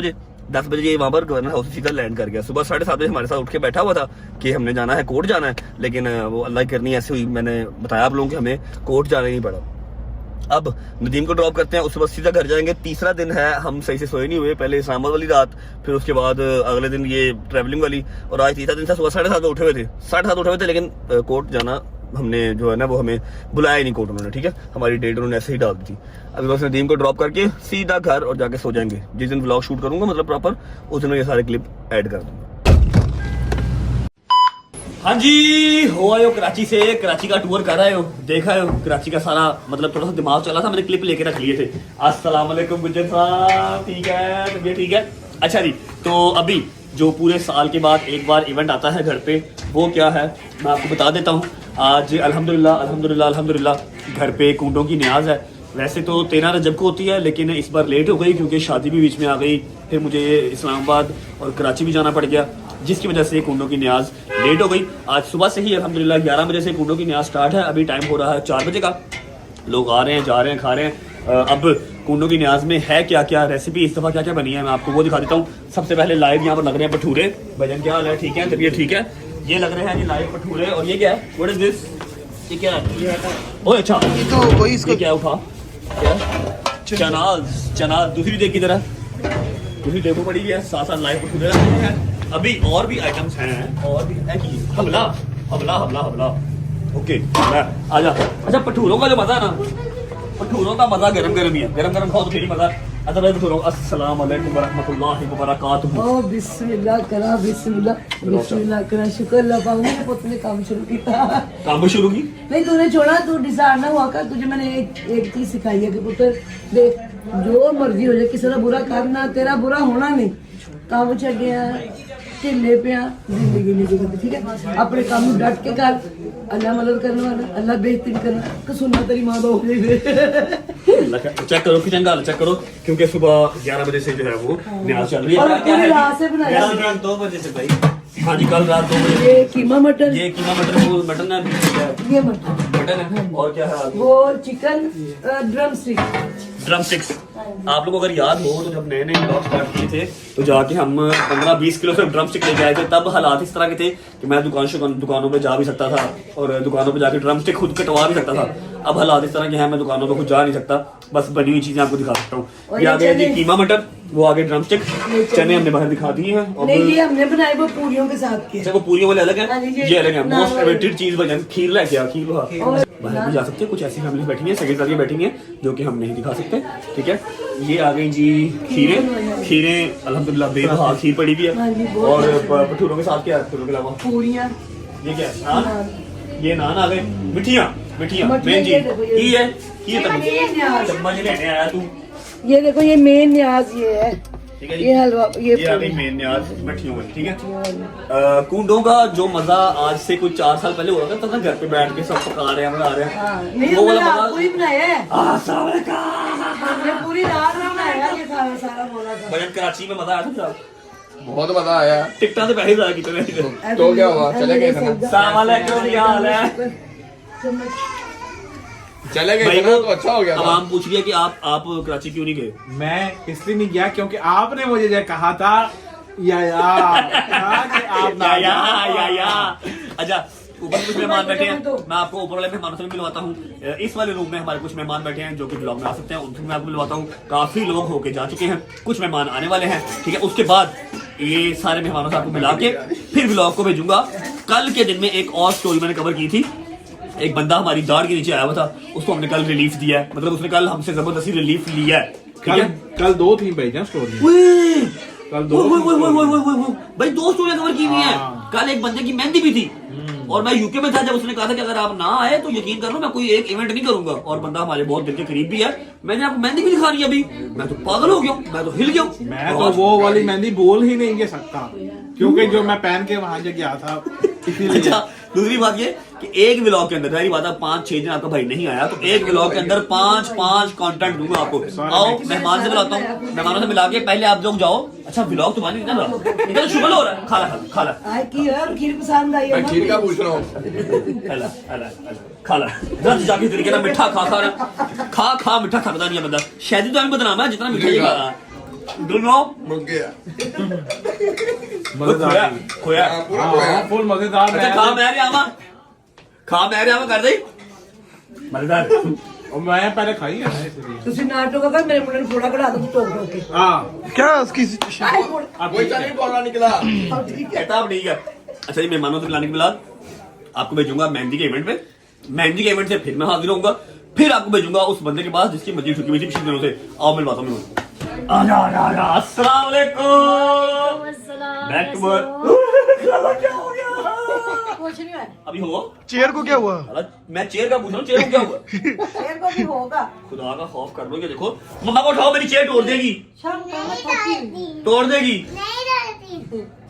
बजे ये वहाँ पर गवर्नर हाउस सीधा लैंड कर गया। सुबह 7:30 बजे हमारे साथ उठ के बैठा हुआ था कि हमने जाना है, कोर्ट जाना है, लेकिन वो अल्लाह की करनी ऐसे हुई, मैंने बताया आप लोगों को हमें कोर्ट जाना ही पड़ा। अब नदीम को ड्रॉप करते हैं, उसके बाद सीधा घर जाएंगे। तीसरा दिन है, हम सही से सोए नहीं हुए, पहले इस्लामाबाद वाली रात, फिर उसके बाद अगले दिन ये ट्रैवलिंग वाली, और आज तीसरा दिन था। सुबह 7:30 उठे हुए थे, 7:30 उठे हुए थे, लेकिन कोर्ट जाना हमने जो है ना वो हमें बुलाया ही नहीं कोर्ट उन्होंने, ठीक है, हमारी डेट उन्होंने ऐसे ही डाल दी थी। अभी बस नदीम को ड्रॉप करके सीधा घर और जाके सो जाएंगे। जिस दिन व्लॉग शूट करूंगा मतलब प्रॉपर, उस दिन ये सारे क्लिप ऐड कर दूंगा। हाँ जी, हो आए हो कराची से, कराची का टूर कर आए हो, देखा है कराची का सारा, मतलब थोड़ा सा दिमाग चला था, मैंने क्लिप लेके रख लिए थे। अस्सलाम वालेकुम गुज्जर साहब, ठीक है, तबीयत ठीक है? अच्छा जी, तो अभी जो पूरे साल के बाद एक बार इवेंट आता है घर पे, वो क्या है मैं आपको बता देता हूँ। आज अल्हम्दुलिल्लाह घर पे कूटों की न्याज है। वैसे तो 13 रजब को होती है, लेकिन इस बार लेट हो गई क्योंकि शादी भी बीच में आ गई, फिर मुझे इस्लामाबाद और कराची भी जाना पड़ गया। जिसकी वजह से कुंडों की न्याज लेट हो गई। आज सुबह से ही अल्हम्दुलिल्लाह 11 बजे से कुंडों की न्याज स्टार्ट है। अभी टाइम हो रहा है 4 बजे का। लोग आ रहे हैं, जा रहे हैं, खा रहे हैं। अब कुंडों की न्याज में है क्या क्या रेसिपी, इस दफ़ा क्या क्या बनी है, मैं आपको वो दिखा देता हूँ। सबसे पहले लाइव यहाँ पर लग रहे हैं भटूरे। भजन क्या हाल है? ठीक है, तबीयत ठीक है? ये लग रहे हैं जी लाइव भटूरे। और ये क्या है? What is this? ये क्या है? ओह अच्छा, ये तो वही इसको ये क्या उठा? क्या? चनाज दूसरी देख की तरह, दूसरी देखो पड़ी है। साथ साथ लाइव भटूरे रखे हैं। अभी और भी आइटम्स हैं, और भी है कि हमला हमला हमला हमला। ओके आजा। अच्छा, भटूरों का जो मजा है ना, भटूरों का मजा गरम गरम ही है। गरम गरम खाओ तो फिर ही मजा। अच्छा भाई भटूरों, अस्सलाम वालेकुम वरहमतुल्लाहि वबरकातुहू। ओ बिस्मिल्लाह करा, बिस्मिल्लाह करा। शुक्र अल्लाह पाक ने पुत ने काम शुरू किया। काम शुरू की? नहीं तूने छोड़ा, तू डिसाइड ना हुआ कर। तुझे मैंने एक चीज सिखाई है कि पुत्र देख, जो मर्जी हो जाए, किसी का बुरा करना, तेरा बुरा होना नहीं। काम छड्डिया, ढिले पिया, जिंदगी नहीं गुजरती। ठीक है, अपने काम में डट के कर। अल्लाह मदद करने वाला, अल्लाह बेहतरीन करना। कसुन्ना तेरी माँ बाप चेक करो किचन का, चेक करो, क्योंकि सुबह 11 बजे से जो है वो न्याज चल रही है। और पूरी रात से बनाया। 2 बजे से भाई। हाँ जी, कल रात 2 बजे। ये कीमा मटन, ये कीमा मटन है, ये मटन है। और क्या है? वो चिकन ड्रम स्टिक्स। आप लोगों को अगर याद हो तो जब नए नए ब्लॉग स्टार्ट किए थे तो जाके हम 15-20 किलो से ड्रम स्टिक लेके आए थे। तब हालात इस तरह के थे कि मैं दुकानों पे जा भी सकता था और दुकानों पे जाके ड्रम स्टिक खुद कटवा भी सकता था। अब हालात इस तरह के हैं, मैं दुकानों पे खुद जा नहीं सकता, बस बनी हुई चीजें आपको दिखा सकता हूँ। ये आ गया जी कीमा मटन, वो आगे ड्रम स्टिक, चने हमने बाहर दिखा दिए हैं। नहीं, ये हमने बनाए वो पूरियों के साथ के। अच्छा, वो पूरियों वाले अलग हाँ है, जी, ये अलग है। नान मोस्ट वाले। फेवरेट चीज बन खीर लेके आ, खीर बाहर भी जा सकते हैं। कुछ ऐसी फैमिली बैठी है, सगे साथी बैठी है जो कि हम नहीं दिखा सकते। ठीक है, ये आ गई जी खीरें अल्हम्दुलिल्लाह बेबहा खीर पड़ी भी हाँ जी, है। बहुत और भटूरों के साथ क्या है? भटूरों के अलावा पूरियां, ये क्या है? नान। ये नान आ गए। मिठियाँ मेन जी ये देखो, की है, ये न्याज। चम्मच लेने आया तू। ये देखो, ये मेन न्याज ये है। ठीक है जी, ये हलवा, ये आ गई मेन न्याज मिठियों में। ठीक है, कुंडों का जो मजा आज से कुछ 4 साल पहले हो रहा था ना, घर पे बैठ के सब पका रहे हैं, मजा आ रहा है। नहीं, वो वाला हमने मजा। पूरी बनाया है। अस्सलाम वालेकुम। हमने पूरी रात में बनाया ये सारा बोला था। भजन कराची में मजा आया था साहब, बहुत मजा आया। टिकटा से पैसे ज्यादा कितने? तो क्या हुआ, चले गए थे ना। अस्सलाम वालेकुम, क्या हाल है? चले गए भाई थे ना, तो अच्छा हो गया अब था। हम पूछ लिया कि आप कराची क्यों नहीं गए? मैं इसलिए नहीं गया क्योंकि आपने मुझे जो कहा था आप ना या अच्छा, ऊपर कुछ मेहमान बैठे हैं, मैं आपको ऊपर वाले मेहमानों से भी मिलवाता हूँ। इस वाले रूम में हमारे कुछ मेहमान बैठे हैं जो कि ब्लॉग में आ सकते हैं, उनसे मैं आपको मिलवाता हूँ। काफी लोग होके जा चुके हैं, कुछ मेहमान आने वाले हैं। ठीक है, उसके बाद ये सारे मेहमानों से आपको मिला के फिर ब्लॉग को भेजूंगा। कल के दिन में एक और स्टोरी मैंने कवर की थी। एक बंदा हमारी दाढ़ के नीचे आया हुआ था, उसको हमने कल रिलीफ दिया है, मतलब उसने कल हमसे जबरदस्ती रिलीफ लिया है। ठीक है, कल 2 थी भाई स्टोरी। कल 2 भाई 2 स्टोरियां कवर की हुई हैं। हाँ। कल एक बंदे की मेहंदी भी थी और मैं यूके में था जब उसने कहा था कि अगर आप ना आए तो यकीन कर लो मैं कोई एक इवेंट नहीं करूंगा। और बंदा हमारे बहुत दिल के करीब भी है। मैंने आपको मेहंदी भी दिखा रही है अभी, मैं तो पागल हो गया हूँ, मैं तो हिल गया हूँ। मैं तो वो वाली मेहंदी बोल ही नहीं सकता क्योंकि जो मैं पहन के वहां गया था इसीलिए। अच्छा, दूसरी बात ये कि एक व्लॉग के अंदर सारी बात है 5-6 दिन आपका भाई नहीं आया तो एक व्लॉग के अंदर 5 कंटेंट दूंगा आपको। आओ मेहमान से मिलाता हूँ, मेहमानों से मिला के पहले आप लोग जाओ। अच्छा, व्लॉग तुम्हारी ना इधर शुगर हो रहा है, खा ला आए की है, खीर पसंद आई है मैं ना? खीर का पूछ रहा हूँ। खा ला जल्द जाके तरीके ना मिठा खा मिठा खाता नहीं है बंदा। शायद तो हमें बदनाम है जितना मिठा ये खा रहा है। दोनों रुक गया। खोया फुल मजेदार। अच्छा, खा मैं आवा कर दे मजेदार। और मैं पहले खाई है ना इसलिए। ਤੁਸੀਂ ਨਾਟਕ ਕਰ ਮੇਰੇ ਮੁੰਡੇ ਨੂੰ ਥੋੜਾ ਕਢਾ ਦੋ ਟੋਕ ਟੋਕ ਕੇ हाँ क्या उसकी कोई चने बोलना निकला। कहता अब ठीक है। अच्छा जी, मेहमानों से मिलाने के बाद आपको भेजूंगा मेहंदी के इवेंट पे। मेहंदी के इवेंट से फिर मैं हाजिर होऊंगा, फिर आपको भेजूंगा उस बंदे के पास जिसकी मस्जिद छुट्टी हुई थी पिछले दिनों से। आओ मिलवाता हूँ मैं। अस्सलाम वालेकुम। Back to work. क्या हो गया? ਕੁਛ ਨਹੀਂ ਹੋਇਆ अभी हो चेयर को क्या हुआ? मैं चेयर का पूछ रहा हूँ, चेयर को क्या हुआ? ਫੇਰ ਕੋ ਵੀ ਹੋਗਾ खुदा का खौफ कर लो। ये देखो, मम्मा को उठाओ, मेरी चेयर तोड़ देगी, ਸ਼ਰਮ ਕਰਨਾ ਥੱਕੀ ਹੋਈ तोड़ देगी।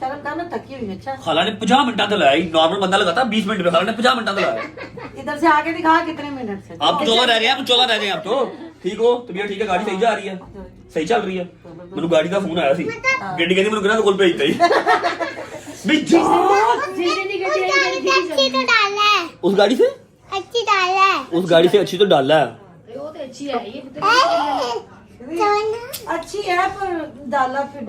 ਸ਼ਰਮ ਕਰਨਾ थकी हुई अच्छा खाला ने 50 मिनट तो लगाया, नॉर्मल बंदा लगाता 20 मिनट में, खाला ने 50 मिनट तो लगाया। इधर से आके दिखा कितने मिनट से आप 14 रह गए, आप 14 रह गए। आप तो ठीक हो, तबीयत ठीक है, गाड़ी सही जा रही है, सही चल रही है। मैंने गाड़ी का फोन आया सी, गड्डी कहती मैंने कोल भेजता ही। भी जा अच्छी तो डाला है, उस गाड़ी से अच्छी डाला है। उस गाड़ी से अच्छी तो डाला है। अच्छी है पर डाला फिर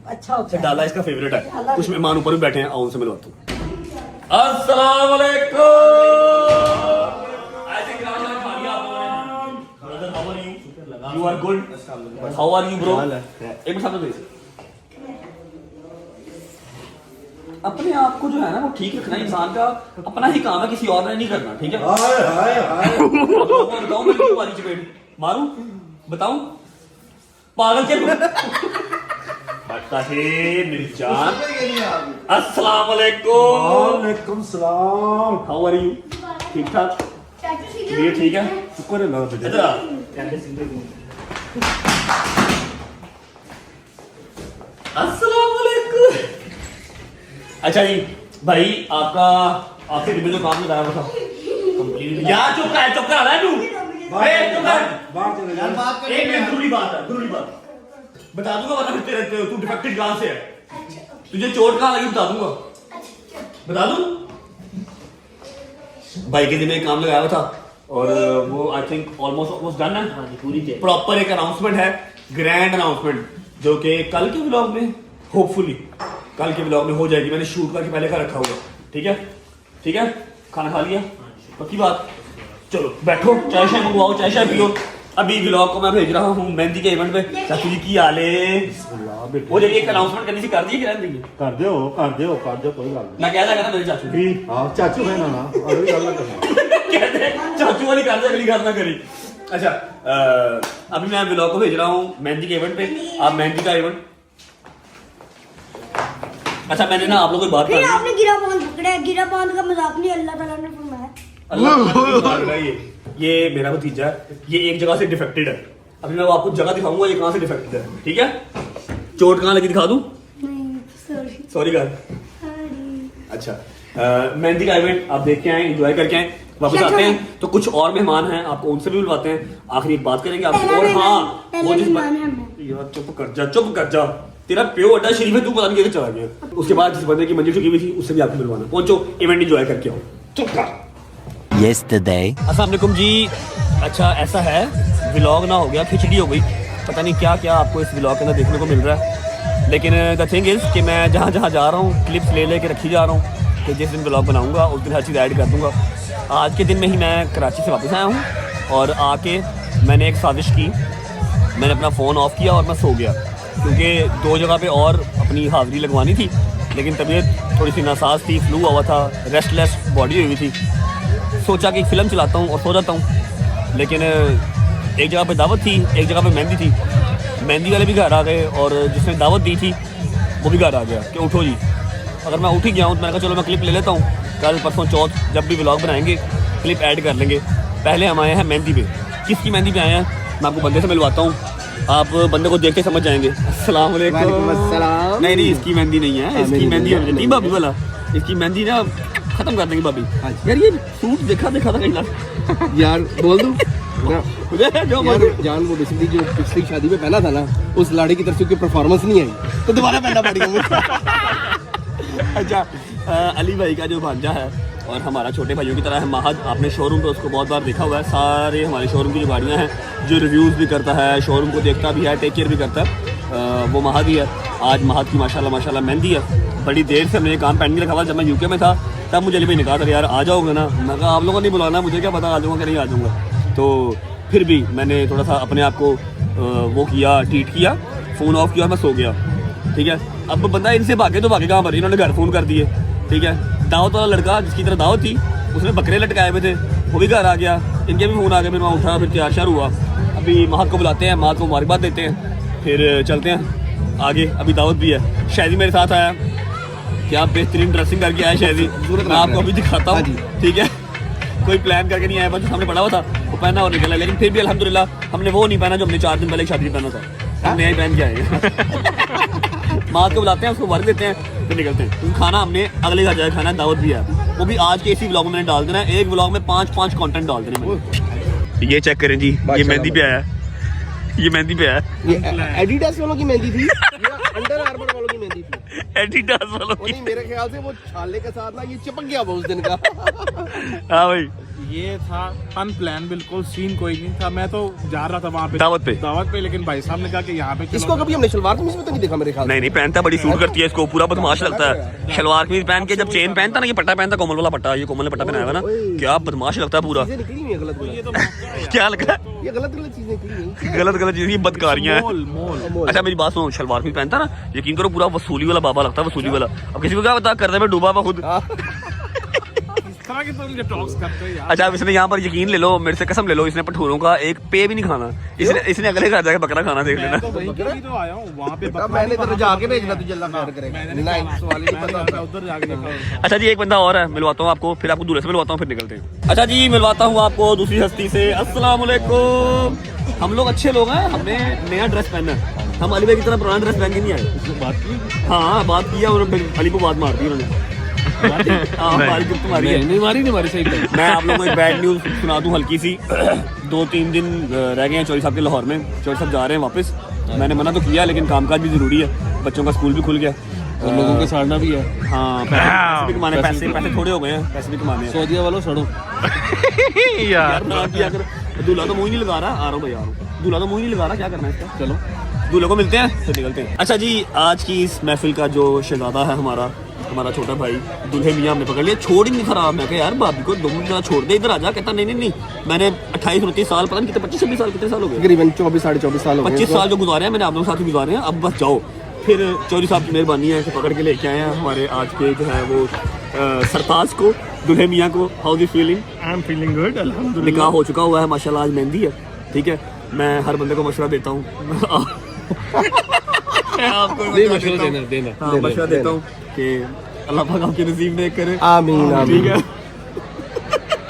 अच्छा होता है। डाला इसका फेवरेट है। कुछ मेहमान ऊपर भी बैठे हैं, आओ उनसे मिलवाता हूँ। अस्सलाम वालेकुम। You are good. How are you, bro? एक मिनट सामने देखिए। अपने आप को जो है ना वो ठीक रखना इंसान का अपना ही काम है, किसी और ने नहीं करना, ठीक है? बताओ मैं क्यों मारी चपेट मारूं? बताऊं? पागल क्या मेरी जान। अस्सलाम वालेकुम सलाम। How are you? ठीक ठाक? ये ठीक है? शुक्र है अल्लाह का। अस्सलाम वालेकुम। अच्छा जी भाई, आपके दिन में जो काम लगाया हुआ था कंप्लीट। यार चुप कर रहा है तू। एक मिनट, जरूरी बात बता दूंगा, वरना फिर तेरे तू डिफेक्टेड कहां से है, तुझे चोट कहां लगी बता दूंगा। बता दूं? भाई के दिन में काम लगाया हुआ था और वो आई थिंक ऑलमोस्ट डन है। पूरी प्रॉपर एक अनाउंसमेंट है, ग्रैंड अनाउंसमेंट, जो कि कल के व्लॉग में होपफुली कल के व्लॉग में हो जाएगी। मैंने शूट करके पहले का रखा हुआ। ठीक है, खाना खा लिया? पक्की बात। चलो बैठो, चाय शाय मंगवाओ, चाय शाय पियो। अभी व्लॉग को मैं भेज रहा हूँ मेहंदी के इवेंट पे। चाचू जी की हाल है? वो जब एक अनाउंसमेंट करनी थी, कर दी कि रहने देंगे? कर दो कोई गल मैं कह रहा था मेरे चाचू नहीं। हां चाचू है ना अगली गल ना करना। कहते चाचू वाली कर दे, अगली गल ना करी। अच्छा अभी मैं व्लॉग को भेज रहा हूँ मेहंदी के इवेंट पे। आप मेहंदी का इवेंट, अच्छा मैंने ना आप लोगों को बात फिर आपने गिरा बांध पकड़ा है। गिरा बांध का मजाक नहीं अल्लाह ताला ने फरमाया। ये मेरा भतीजा है, ये एक जगह से डिफेक्टेड है। अभी मैं आपको जगह दिखाऊंगा ये कहां से डिफेक्टेड है, ठीक है? चोट कहां लगी दिखा दूं? नहीं सॉरी कर। अच्छा मेहंदी का इवेंट आप देख के आए, एंजॉय करके आए, वापस आते हैं तो कुछ और मेहमान हैं, आपको उनसे भी बुलवाते हैं। आखिरी एक बात करेंगे आपसे। और हाँ वो जिस यार चुप कर जा, तेरा प्यो अड्डा शरीफ है, तू पता नहीं कैसे चला गया। उसके बाद जिस बंदे की मंजिल चुकी हुई थी उससे भी आपको मिलवाना। पहुंचो, इवेंट एंजॉय करके आओ। चुप कर। अस्सलाम वालेकुम जी। अच्छा ऐसा है, व्लॉग ना हो गया, खिचड़ी हो गई, पता नहीं क्या क्या आपको इस व्लॉग के अंदर देखने को मिल रहा है। लेकिन द थिंग इज़ कि मैं जहाँ जहाँ जा रहा हूँ क्लिप्स ले के रखी जा रहा हूँ कि जिस दिन व्लॉग बनाऊँगा उस दिन हर चीज़ ऐड कर दूँगा। आज के दिन में ही मैं कराची से वापस आया हूँ और आके मैंने एक साजिश की। मैंने अपना फ़ोन ऑफ किया और मैं सो गया, क्योंकि 2 जगह पे और अपनी हाज़िरी लगवानी थी, लेकिन तबीयत थोड़ी सी नासाज थी, फ्लू हुआ था, रेस्टलेस बॉडी हुई थी। सोचा कि एक फ़िल्म चलाता हूँ और सो जाता हूँ। लेकिन एक जगह पे दावत थी, एक जगह पे मेहंदी थी। मेहंदी वाले भी घर आ गए और जिसने दावत दी थी वो भी घर आ गया कि उठो जी। अगर मैं उठ ही गया हूँ तो मैंने कहा चलो मैं क्लिप ले लेता हूँ, कल परसों चौथ जब भी व्लॉग बनाएंगे क्लिप ऐड कर लेंगे। पहले हम आए हैं मेहंदी पे। किसकी मेहंदी पे आए हैं मैं आपको बंदे से मिलवाता हूँ, आप बंदे को देख के समझ जाएंगे। अस्सलाम वालेकुम। नहीं इसकी मेहंदी नहीं है, इसकी मेहंदी है भाभी वाला। इसकी मेहंदी ना खत्म कर देंगे भाभी। यार ये सूट देखा था कहीं ना यार बोल दूं जो जान वो बेसिकली जो पिछली शादी में पहना था ना, उस लाड़ी की तरफ से उसकी परफॉर्मेंस नहीं आई तो दोबारा पहनना पड़ेगा मुझे। अच्छा अली भाई का जो भांजा है और हमारा छोटे भाइयों की तरह है महद, आपने शोरूम पे उसको बहुत बार देखा हुआ है। सारे हमारे शोरूम की जो गाड़ियाँ हैं, जो रिव्यूज़ भी करता है, शोरूम को देखता भी है, टेक केयर भी करता है, वो महद ही है। आज महद की माशाल्लाह मेहंदी है। बड़ी देर से मैंने काम पेंडिंग रखा हुआ। जब मैं यूके में था तब मुझे अली भाई ने कहा था यार आ जाओगे ना, मैं कहा आप लोगों ने बुलाना, मुझे क्या पता आ जाऊँगा कि नहीं आ जाऊँगा। तो फिर भी मैंने थोड़ा सा अपने आप को वो किया, ट्रीट किया, फ़ोन ऑफ किया और मैं सो गया। ठीक है, अब बंदा इनसे भागे तो भागे कहाँ पर, इन्होंने घर फ़ोन कर दिए। ठीक है, दावत वाला लड़का जिसकी तरह दावत थी उसने बकरे लटकाए हुए थे, वो भी घर आ गया, इनके भी फ़ोन आ गए। फिर मैं उठा, फिर तैयार शार हुआ। अभी महक को बुलाते हैं, महक को मुबारकबाद देते हैं, फिर चलते हैं आगे। अभी दावत भी है। शायदी मेरे साथ आया, क्या बेहतरीन ड्रेसिंग करके आया शायदी, मैं आपको अभी दिखाता हूँ। ठीक है, कोई प्लान करके नहीं आया, बस सामने पड़ा हुआ था वो पहना और निकला। लेकिन फिर भी अल्हम्दुलिल्लाह हमने वो नहीं पहना जो हमने 4 दिन पहले शादी में पहना था, हमने यही पहन के आए। माँ को बुलाते हैं, उसको वर्क देते हैं, फिर निकलते हैं। क्योंकि खाना हमने अगले घर जाकर खाना, दावत भी है, वो भी आज के इसी व्लॉग में मैंने डाल देना है। एक व्लॉग में 5 कंटेंट डाल देने मैंने। ये चेक करें जी, ये मेहंदी पे आया, ये मेहंदी पे आया। ये एडिडास वालों की मेहंदी थी। अंडर आर्मर वालों की मेहंदी थी। एडिडास वालों वो नहीं, मेरे ख्याल से वो छाले के साथ ना ये चिपक गया वो उस दिन का। हाँ भाई ये था अनप्लान, बिल्कुल सीन कोई नहीं था। मैं तो जा रहा था वहाँ पे दावत पे, लेकिन भाई साहब ने कहा कि यहाँ पे चलो। इसको कभी हमने शलवार कमीज में तो नहीं देखा मेरे ख्याल से। नहीं पहनता, बड़ी सूट करती है इसको, पूरा बदमाश लगता है। शलवार कमीज पहन के जब चेन पहनता ना, ये पट्टा पहनता, कोमल वाला पट्टा, ये कोमल ने पट्टा पहनाया हुआ ना, क्या बदमाश लगता है पूरा। चीजें निकली हुई है गलत ये गलत, तो क्या लग रहा है? ये गलत गलत चीजें निकली हुई गलत चीज, ये बदकारियां मोल हैं। मोल अच्छा मेरी बात सुनो, शलवार कमीज पहनता ना, यकीन करो पूरा वसूली वाला बाबा लगता है, वसूली वाला। अब किसी को क्या पता, करने में डूबा हुआ खुद। इस तरह के तो मुझे टॉक्स करते हैं यार। अच्छा अब इसने यहाँ पर यकीन ले लो, मेरे से कसम ले लो, इसने भटूरों का एक पे भी नहीं खाना। इसने अगले घर जाके बकरा खाना, देख मैं लेना। तो वहीं के भी तो आया हूँ वहाँ पे। है। मैंने तो जाके भेजना तुझे अल्लाह खैर करे। नहीं सवाल ही नहीं पता मैं उधर जाके देखा। अच्छा जी एक बंदा और है, मिलवाता हूँ आपको, फिर आपको दूल्हे से मिलवाता हूँ, फिर निकलते हैं। अच्छा जी मिलवाता हूँ आपको दूसरी हस्ती से। अस्सलाम वालेकुम। हम लोग अच्छे लोग हैं, हमने नया ड्रेस पहना है। हम अली भाई की तरह पुराना ड्रेस पहन के नहीं आए। बात की? हाँ बात किया, उन्होंने अली को बात मार दी उन्होंने। नहीं मारी सही। मैं आप लोगों को एक बैड न्यूज़ सुना दूं हल्की सी। 2-3 दिन रह गए हैं चौधरी साहब के लाहौर में। चौधरी साहब जा रहे हैं वापस। मैंने मना तो किया, लेकिन कामकाज भी जरूरी है, बच्चों का स्कूल भी खुल गया और लोगों के साड़ना भी है। हाँ पैसे भी कमाने, पैसे थोड़े हो गए हैं, पैसे भी कमाने हैं। सऊदीया वालों सड़ो यार ना किया कर। दूल्हा तो मुँह ही नहीं लगा रहा, आ रहा हूँ भाई आ रहा हूँ। दूल्हा तो मुँह ही नहीं लगा रहा, क्या करना है इसका। चलो दूल्हे को मिलते हैं फिर निकलते हैं। अच्छा जी आज की इस महफिल का जो शहजादा है हमारा छोटा भाई दूल्हे मियाँ हमने पकड़ लिया। छोड़ ही नहीं खराब। मैं कहा यार भाभी को 2 मिनट छोड़ दे, इधर आ जा। कहता नहीं मैंने 28-29 साल, पता नहीं कितने 25-26 साल, कितने साल हो गए, तकरीबन 24-24.5 साल हो गए। 25 साल जो गुजारे हैं मैंने आप लोगों के साथ ही गुजारे हैं। अब बस जाओ। फिर चौधरी साहब की मेहरबानी है कि पकड़ के लेके आए हैं हमारे आज के जो है वो सरताज को, दूल्हे मियाँ को। How is feeling? I am feeling good अल्हम्दुलिल्लाह। निकाह हो चुका हुआ है माशाल्लाह, आज मेहंदी है। ठीक है मैं हर बंदे को मशवरा देता हूँ। नहीं मशवरा देना मशवरा देता हूँ कि अल्लाह पाक आपके नसीब में करे। आमीन ठीक है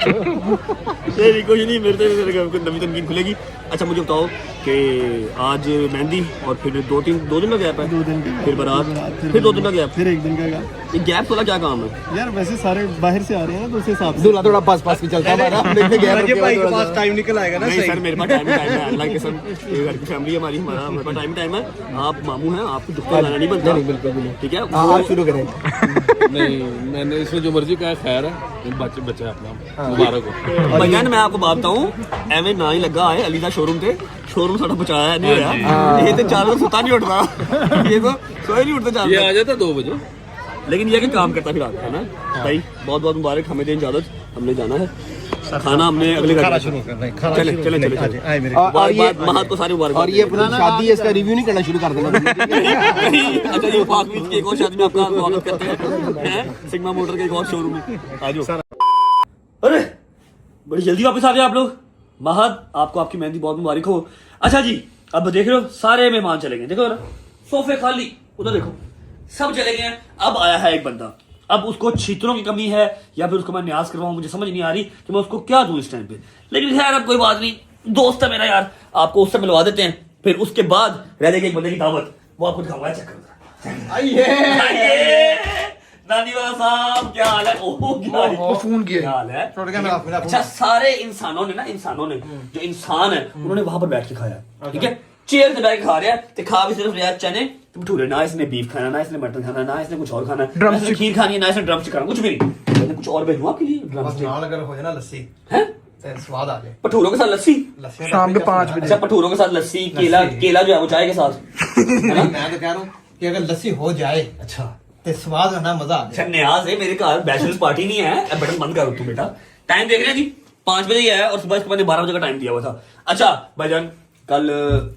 ये कुछ नहीं, मेरे को नवी तनकीन खुलेगी। अच्छा मुझे बताओ कि आज मेहंदी और फिर 2 दिन का गैप है, 2 दिन फिर बारात, फिर 2 दिन का गैप, फिर 1 दिन का ये गैप वाला क्या काम है यार। वैसे सारे बाहर से आ रहे हैं ना, तो उस हिसाब से दूल्हा थोड़ा पास भी चलता है हमारा। देखते गैर भाई के पास टाइम निकल आएगा ना। नहीं सर मेरे पास टाइम है, अल्लाह की कसम, ये घर की फैमिली है हमारी, हमारे पास टाइम है। आप मामू हैं, आपको दुख लाना नहीं बनता। नहीं बिल्कुल भी नहीं। ठीक है आप शुरू करें। नहीं मैंने इसमें जो मर्जी कहा खैर है, बच्चा अपना मुबारक हो। भैया मैं आपको बात बताऊं, एवं ना ही लगा है अली दा शोरूम थे, शोरूम साडा बचाया नहीं होया। ये तो 4 बजे सुता नहीं उठता, ये तो सोए नहीं उठते 4 बजे। ये आ जाता 2 बजे, लेकिन ये कि काम करता फिर आता है ना भाई। बहुत बहुत मुबारक, हमें दें इजाजत, हमने जाना है खाना, हमने अगले घर शुरू करना है। चले और ये महत को सारी मुबारक। और ये अपनी शादी है, इसका रिव्यू नहीं करना शुरू कर देना। अच्छा ये पाकवीज की एक और शादी में आपका स्वागत करते हैं, सिग्मा मोटर के एक और शोरूम में। आ जाओ। अरे बड़ी जल्दी वापस आ गए आप लोग। महद आपको आपकी मेहंदी बहुत मुबारक हो। अच्छा जी अब देख रहे हो सारे मेहमान चले गए, देखो ना सोफे खाली, उधर देखो सब चले गए हैं। अब आया है एक बंदा, अब उसको छीतरों की कमी है या फिर उसको मैं न्याज करवाऊं, मुझे समझ नहीं आ रही कि मैं उसको क्या दूं इस टाइम पे। लेकिन खैर अब कोई बात नहीं, दोस्त है मेरा यार, आपको उससे मिलवा देते हैं। फिर उसके बाद रह जाएगी एक बंदे की दावत, वो आपको दिखाऊंगा। चेक नानी वाला साहब क्या हाल है? फोन किया हाल है। अच्छा सारे इंसानों ने जो इंसान है उन्होंने वहां पर बैठ के खाया। ठीक है चेयर पे बैठ के खा रहे हैं, तो खा भी सिर्फ रहा चने तो भटूरे, ना इसने बीफ खाना, ना इसने मटन खाना, ना इसने कुछ और खाना, ना इसने खीर खानी है, ना इसने ड्रम स्टिक खाना, कुछ भी नहीं। मैंने कुछ और भेजूं आपके लिए ड्रम स्टिक। अगर हो जाए ना लस्सी है स्वाद आ जाए। भटूरों के साथ लस्सी शाम के 5 बजे। अच्छा भटूरों के साथ लस्सी, केला जो है वो चाय के साथ। मैं तो कह रहा हूँ कि अगर लस्सी हो जाए अच्छा तो स्वाद है ना, मजा आ जाए। न्याज है मेरे घर बैचलर्स पार्टी नहीं है। अब बटन बंद करो तू बेटा, टाइम देख रहे हैं जी 5 बजे ही आया और सुबह इसके मैंने 12 बजे का टाइम दिया हुआ था। अच्छा भाईजान कल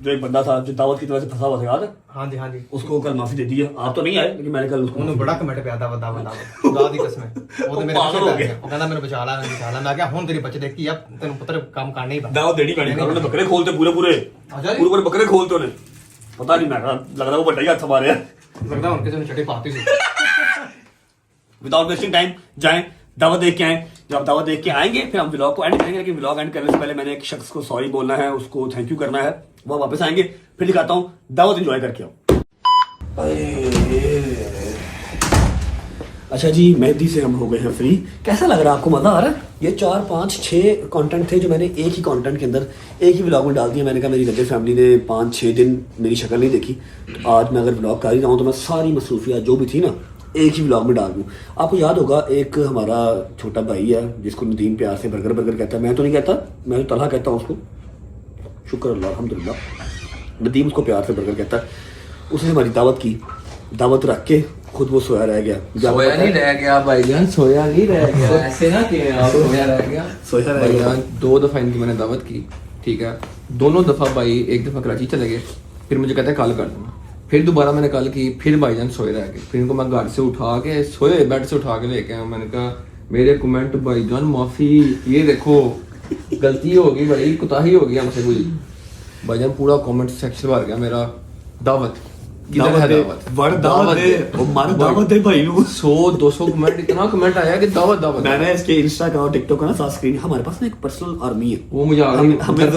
जो एक बंदा था जो दावत की वजह से फंसा हुआ था याद है? हाँ जी उसको कल माफी दे दी है। आप तो नहीं आए लेकिन मैंने कल उसको बड़ा कमेंट पे आता बता खुदा दी कसम वो तो मेरे पीछे पड़ गया। वो कहना मैंने बचा ला मैं क्या हुन तेरी बच्चे देखी अब तेन पुत्र काम करना ही दावत देनी पड़ी। उन्होंने बकरे खोलते पूरे बकरे खोलते उन्हें पता नहीं, मैं लग रहा वो बड़ा ही हाथ हमारे लगता है उनके चटे पाती थी। विदाउट वेस्टिंग टाइम जाएं दावत देख के आए। जब आप दावत देख के आएंगे फिर हम व्लॉग को एंड करेंगे, लेकिन व्लॉग एंड करने से पहले मैंने एक शख्स को सॉरी बोलना है, उसको थैंक यू करना है। वो वापस आएंगे फिर दिखाता हूँ, दावत एंजॉय करके आओ। अच्छा जी, मेहंदी से हम हो गए हैं फ्री। कैसा लग रहा है आपको, मज़ा आ रहा है? ये 4 5 6 कंटेंट थे जो मैंने एक ही कंटेंट के अंदर एक ही व्लॉग में डाल दिया। मैंने कहा मेरी रजब फैमिली ने 5 6 दिन मेरी शक्ल नहीं देखी, तो आज मैं अगर व्लॉग कर ही रहा हूँ तो मैं सारी मसरूफियात जो भी थी ना एक ही व्लॉग में डाल दूँ। आपको याद होगा एक हमारा छोटा भाई है जिसको नदीम प्यार से बर्गर बर्गर कहता है। मैं तो नहीं कहता, मैं तो तलहा कहता हूँ उसको, शुक्र अल्लाह अल्हम्दुलिल्लाह। नदीम उसको प्यार से बर्गर कहता है। उसने हमारी दावत की, दावत रख के खुद वो सोया रह गया। सोया नहीं रह गया भाईजान, सोया नहीं रह गया। ऐसे ना कि आप सोया रह गया, सोया रह गया। भाईजान 2 दफ़ा इनकी मैंने दावत की, ठीक है। दोनों दफ़ा भाई, एक दफ़ा कराची चले गए, फिर मुझे कहते हैं कल कर दूँगा, फिर दोबारा मैंने कल की, फिर भाईजान सोए रह गए। फिर इनको मैं घर से उठा के सोए बेड से उठा के लेके आया। मैंने कहा मेरे कमेंट भाईजान माफ़ी, ये देखो गलती हो गई भाई, कुताही हो गई हमसे कोई। भाईजान पूरा कमेंट सेक्शन भर गया मेरा दावत किधर है, दावत दे, वो मारो दावत दे भाई। 100 200 कमेंट, इतना कमेंट आया कि दावत दावत। मैंने इसके इंस्टा का और टिकटॉक का ना साथ स्क्रीन, हमारे पास ना एक पर्सनल आर्मी है, वो मुझे हमें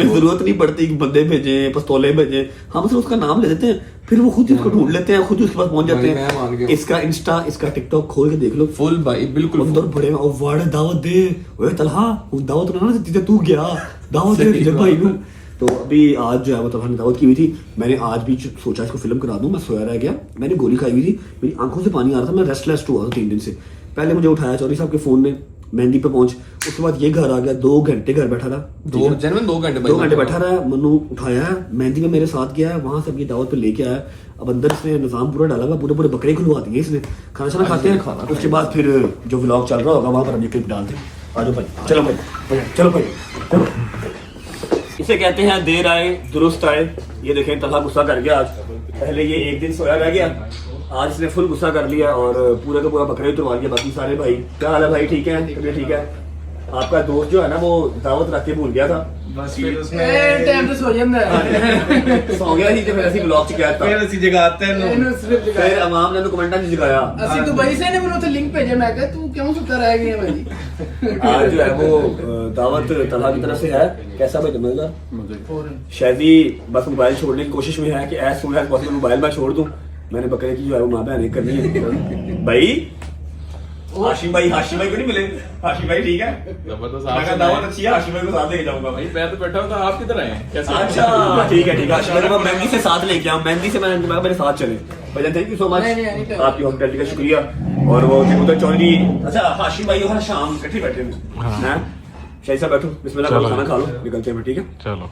जरूरत नहीं पड़ती कि बंदे भेजे, पिस्तौलें भेजे, हम सिर्फ उसका नाम ले देते हैं, फिर वो खुद उसको ढूंढ लेते हैं, खुद उसके पास पहुंच जाते हैं। इसका इंस्टा, इसका टिकटॉक खोल के देख लो, फुल भाई बिल्कुल अंदर बड़े और वर्ड दावत दे, ओए तलहा दावत ना देती तू गया, दावत दे भाई नू। तो अभी आज जो है मतलब हमने दावत की हुई थी। मैंने आज भी सोचा इसको फिल्म करा दूं, मैं सोया रह गया, मैंने गोली खाई हुई थी, मेरी आंखों से पानी आ रहा था, मैं रेस्टलेस हुआ था 3 दिन से। पहले मुझे उठाया चौधरी साहब के फोन ने, मेहंदी पे पहुंच, उसके बाद ये घर आ गया, 2 घंटे घर बैठा रहा, 2 घंटे बैठा रहा। मनु उठाया, मेहंदी में मेरे साथ गया, वहां से अपनी दावत पे लेके आया। अब अंदर इसने निजाम पूरा डाला हुआ, पूरे पूरे बकरे खुलवा दिए इसने, खाना शाना खाते हैं। उसके बाद फिर जो व्लॉग चल रहा होगा वहां पर हम ये क्लिप डालते हैं। आ जाओ भाई, चलो भाई, चलो भाई, चलो। इसे कहते हैं देर आए दुरुस्त आए। ये देखें तलहा गुस्सा कर गया आज। पहले ये एक दिन सोया रह गया, आज इसने फुल गुस्सा कर लिया और पूरा का पूरा बकरे उतरवा लिया। बाकी सारे भाई क्या हाल है भाई, ठीक है, तबीयत ठीक है। आपका दोस्त जो है ना वो दावत रख के भूल गया था, बस फिर उसने टाइम पे सो गया ही, तो फिर ऐसी ब्लॉग च कहता फिर ऐसी जगाते हैं, फिर अवाम ने तो कमेंटा नहीं जगाया। ਅਸੀਂ ਦੁਬਈ ਸੇ ਨੇ ਮੈਨੂੰ ਉੱਥੇ ਲਿੰਕ ਭੇਜਿਆ, ਮੈਂ ਕਿਹਾ ਤੂੰ ਕਿਉਂ ਸੁੱਤਾ ਰਹਿ ਗਿਆ ਭਾਈ। आज जो है वो दावत तलहा की तरफ से है। कैसा भाई मजेदार? शायदी बस मोबाइल छोड़ने की कोशिश में है कि as soon as possible mobile मैं छोड़ दूं। मैंने बकरे की जो है वो माँ बहन करनी है भाई। हाशिम भाई को नहीं मिले? हाशिम भाई ठीक है, जबरदस्त दावत अच्छी है, हाशिम भाई को साथ लेके जाऊंगा भाई। मैं तो बैठा हूँ, तो आप किधर आए? अच्छा ठीक है, हाशिम भाई को मेहंदी से साथ लेके आऊँ, मेहंदी से मैं मेरे साथ चले। भैया थैंक यू सो मच, आपकी हॉस्पिटैलिटी का शुक्रिया। और वो उधर चौधरी, अच्छा हाशिम भाई और शाम इकट्ठे बैठे हैं। शाही साहब बैठो, बिस्मिल्लाह करो, खाना खा लो, निकलते हैं, ठीक है चलो।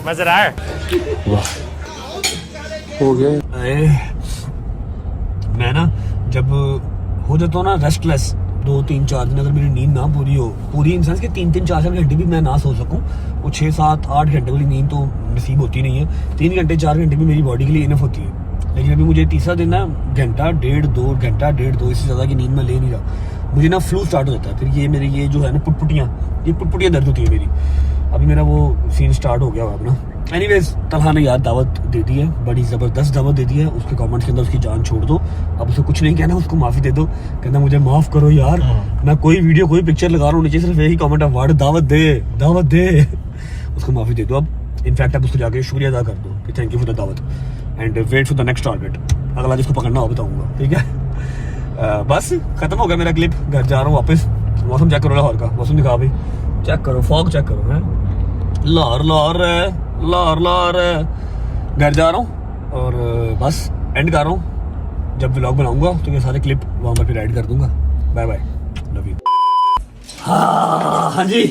मजेदार हो गया। मैं ना जब हो जाता हूँ ना रेस्टलेस, 2 3 4 दिन अगर मेरी नींद ना पूरी हो, पूरी इन सेंस के 3 3 4 4 घंटे भी मैं ना सो सकूं, वो 6 7 8 घंटे वाली नींद तो नसीब होती नहीं है। 3 घंटे 4 घंटे भी मेरी बॉडी के लिए इनफ होती है। लेकिन अभी मुझे तीसरा दिन ना घंटा डेढ़ 2 इससे ज़्यादा की नींद मैं ले नहीं रहा। मुझे ना फ्लू स्टार्ट हो जाता है, फिर ये मेरी ये जो है ना पुटपुटियाँ दर्द होती है मेरी। अभी मेरा वो सीन स्टार्ट हो गया अपना। एनीवेज तलहा ने यार दावत दे दी है, बड़ी ज़बरदस्त दावत दे दी है। उसके कमेंट्स के अंदर उसकी जान छोड़ दो, अब उसे कुछ नहीं कहना, उसको माफ़ी दे दो। कहना मुझे माफ़ करो यार, मैं कोई वीडियो कोई पिक्चर लगा रहा हूँ, नीचे सिर्फ यही कमेंट है वर्ड दावत दे। उसको माफ़ी दे दो। अब इनफैक्ट अब उसको जाके शुक्रिया अदा कर दो कि थैंक यू फॉर द दावत and wait for the next target. अगला जिसको पकड़ना हो बताऊँगा, ठीक है। बस खत्म हो गया मेरा क्लिप, घर जा रहा हूँ वापस। मौसम चेक करो लाहौर का, मौसम दिखा भाई, चेक करो, फॉग चेक करो है, लाहौर घर जा रहा हूँ और बस एंड कर रहा हूँ। जब व्लॉग बनाऊंगा तो ये सारे क्लिप वहाँ पर फिर ऐड कर दूंगा। Bye bye, love you. हाँ जी,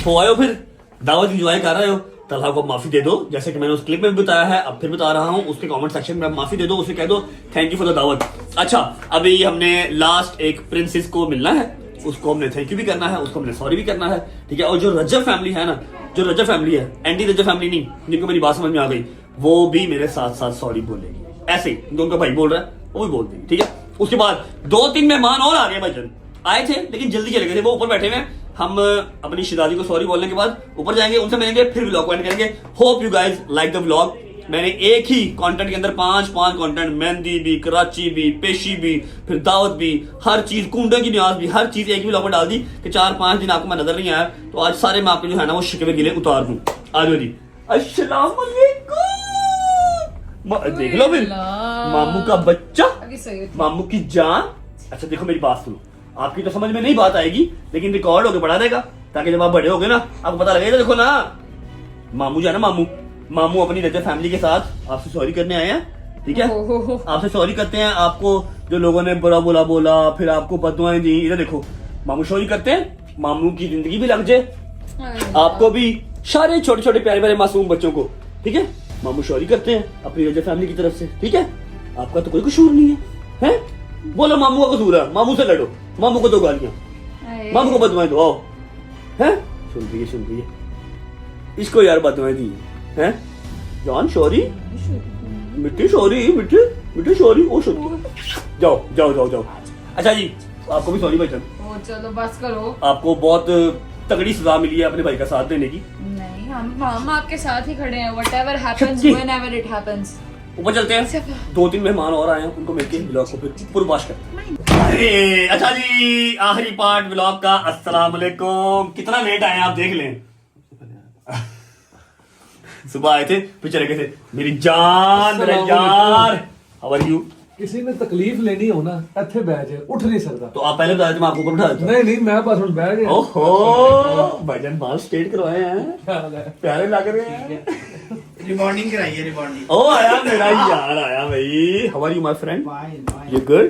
हो आए हो, फिर दावत एंजॉय कर रहे हो। तलहा को माफी दे दो, जैसे कि मैंने उस क्लिप में भी बताया है, अब फिर बता रहा हूँ। उसके कमेंट सेक्शन में माफी दे दो, उसे कह दो थैंक यू फॉर द दावत। अच्छा, अभी हमने लास्ट एक प्रिंसेस को मिलना है, उसको हमने थैंक यू भी करना है, उसको हमने सॉरी भी करना है, ठीक है। और जो रजब फैमिली है ना, जो रजब फैमिली है, एंटी रजब फैमिली नहीं, जिनको मेरी बात समझ में आ गई, वो भी मेरे साथ साथ सॉरी बोलेगी। ऐसे ही उनका भाई बोल रहा है, वो भी बोल देगी, ठीक है। उसके बाद 2-3 मेहमान और आ गए भाईजान, आए थे लेकिन जल्दी चले गए थे, वो ऊपर बैठे हुए। हम अपनी शहजादी को सॉरी बोलने के बाद ऊपर जाएंगे, उनसे मिलेंगे, फिर व्लॉग को एंड करेंगे। Hope you guys like the vlog. मैंने एक ही कंटेंट के अंदर 5 कंटेंट, मेहंदी भी, कराची भी, पेशी भी, फिर दावत भी, हर चीज, कुंडे की न्याज भी, हर चीज एक ही व्लॉग में डाल दी कि 4-5 दिन आपको मैं नजर नहीं आया, तो आज सारे मैं आपके जो है ना वो शिकवे गिले उतार दूं। आ जाओ जी, अस्सलाम वालेकुम। देख लो फिर मामू का बच्चा, मामू की जान। अच्छा देखो मेरी बात सुनो, आपकी तो समझ में नहीं बात आएगी, लेकिन रिकॉर्ड होके पढ़ा देगा, ताकि जब आप बड़े होगे ना आपको पता लगेगा। देखो ना, मामू जो है ना, मामू अपनी रहते फैमिली के साथ आपसे सॉरी करने आए हैं, ठीक है। आपसे सॉरी करते हैं, आपको जो लोगों ने बुरा बुरा बोला, फिर आपको बददुआएं दी, इधर देखो मामू सॉरी करते हैं, मामू की जिंदगी भी लग जाए, आपको भी, सारे छोटे छोटे प्यारे प्यारे मासूम बच्चों को, ठीक है। मामू सॉरी करते हैं अपनी रजा फैमिली की तरफ से, ठीक है। आपका तो कोई कसूर नहीं है, हैं? बोलो मामू का कसूर है, मामू से लड़ो, मामू को दो गालियां, मामू को बददुआएं दो, आओ, हैं? सुन रही है इसको यार बददुआएं दी हैं, जान सॉरी, मिट्टी सॉरी, मिट्टी सॉरी, ओ सॉरी, जाओ। अच्छा जी, आपको भी सॉरी भाई जान। चलो बस करो, आपको बहुत तगड़ी सजा मिली है अपने भाई का साथ देने की। नहीं हम आपके साथ ही खड़े हैं, whatever happens whenever it happens। ऊपर चलते हैं, 2-3 मेहमान और आए हैं, उनको मिलके ब्लॉग को फिर पूर्वाश करते हैं। अरे अच्छा जी, आखिरी पार्ट ब्लॉग का। अस्सलाम वालेकुम। कितना लेट आए आप देख लें, सुबह आए थे फिर चले गए थे। मेरी जान, मेरे यार, हाउ आर यू? किसी ने तकलीफ लेनी हो ना, ਇੱਥੇ ਬਹਿ ਜਾ, ਉੱਠ नहीं सकता। तो आप पहले बताया, मैं आपको ऊपर बिठा देता। नहीं मैं बस ਹੁਣ ਬਹਿ ਗਿਆ। ओहो, भाईजान बाल स्ट्रेट करवाए हैं, प्यारे लग रहे हैं। रिबॉन्डिंग कराई है, रिबॉन्डिंग। ओ आया मेरा यार, आया भाई। How are you my friend? You good?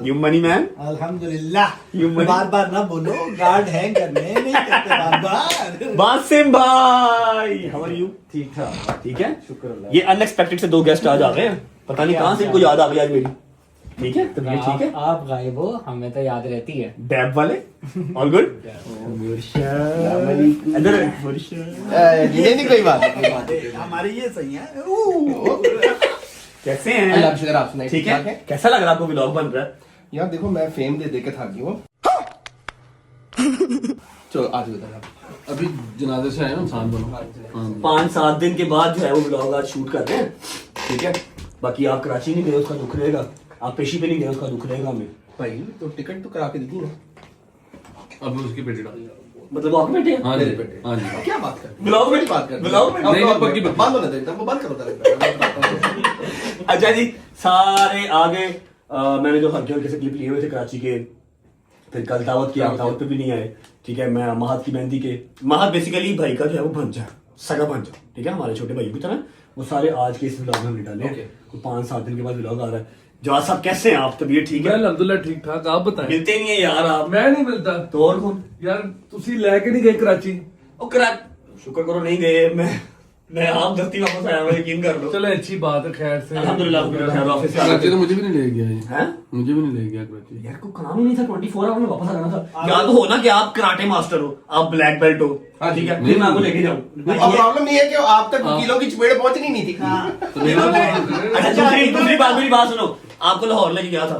You money man? अल्हम्दुलिल्लाह। You money? बार ना बोलो, गार्ड है करने नहीं करते बार। बासिम भाई, हाउ आर यू? ठीक ठाक, ठीक है, शुक्र अल्लाह। ये अनएक्सपेक्टेड से 2 गेस्ट आज आ गए हैं, पता नहीं कहां से इनको याद आ गई आज मेरी। ठीक है, तो ठीक है। आप गायब हो, हमें तो याद रहती है। डैब वाले ऑल गुड? इधर ये नहीं कोई बात, हमारी ये सही है। कैसे हैं? अल्लाह का शुक्र, आप सुनाइए। ठीक है, कैसा लग रहा है आपको व्लॉग बन रहा है? यार देखो, मैं फेम दे के थक गई हूँ। चलो आज बता, अभी जनाजे से आए ना, इंसान बनो। 5-7 दिन के बाद जो है वो व्लॉग आज शूट कर रहे हैं, ठीक है। बाकी आप कराची नहीं गए, उसका दुख रहेगा। आप पेशी पे नहीं गए, उसका दुख रहेगा हमें। भाई तो टिकट तो करा के दी ना। अब उसकी बेटी डाल, मतलब आप बैठे हैं? हाँ जी, हाँ जी। क्या बात कर, व्लॉग में बात कर, व्लॉग में नहीं, पक्की बात। बंद होने देता, बंद करो। अच्छा जी, सारे आगे मैंने जो हल्के हल्के से क्लिप लिए हुए थे कराची के, फिर कल दावत किया, दावत पे भी नहीं आए, ठीक है। मैं महत की मेहंदी के, महत बेसिकली भाई का जो है वो भंजा, सगा भंजा, ठीक है, हमारे छोटे भाई की तरह। वो सारे आज के इस व्लॉग में हमने डाले हैं। 5-7 दिन के बाद व्लॉग आ रहा है। जवाब साहब कैसे हैं आप? तबीयत ठीक है? अल्हम्दुलिल्लाह ठीक ठाक, आप बताएं। मिलते नहीं है यार आप। मैं नहीं मिलता तो और कौन? यार ਤੁਸੀਂ ਲੈ ਕੇ नहीं गए कराची? ओ करा, शुक्र करो नहीं गए। मैं आप दस्ती वापस आया हूं, यकीन कर लो। चलो अच्छी बात है, खैर से। अल्हम्दुलिल्लाह खैर, ऑफिस से आ कराची गए। तो मुझे भी नहीं ले गया ये। हैं? मुझे भी नहीं ले गया कराची। यार को काम ही नहीं था, 24 आवर में वापस आ जाना था। या तो हो ना कि आप कराटे मास्टर हो, आप ब्लैक बेल्ट हो, ठीक है, फिर मैं आपको लेके जाऊं। प्रॉब्लम ये है कि आप तक वकीलों की चपेट पहुंचनी नहीं थी। अच्छा दूसरी बात, मेरी बात सुनो, आपको लाहौर लेके गया था,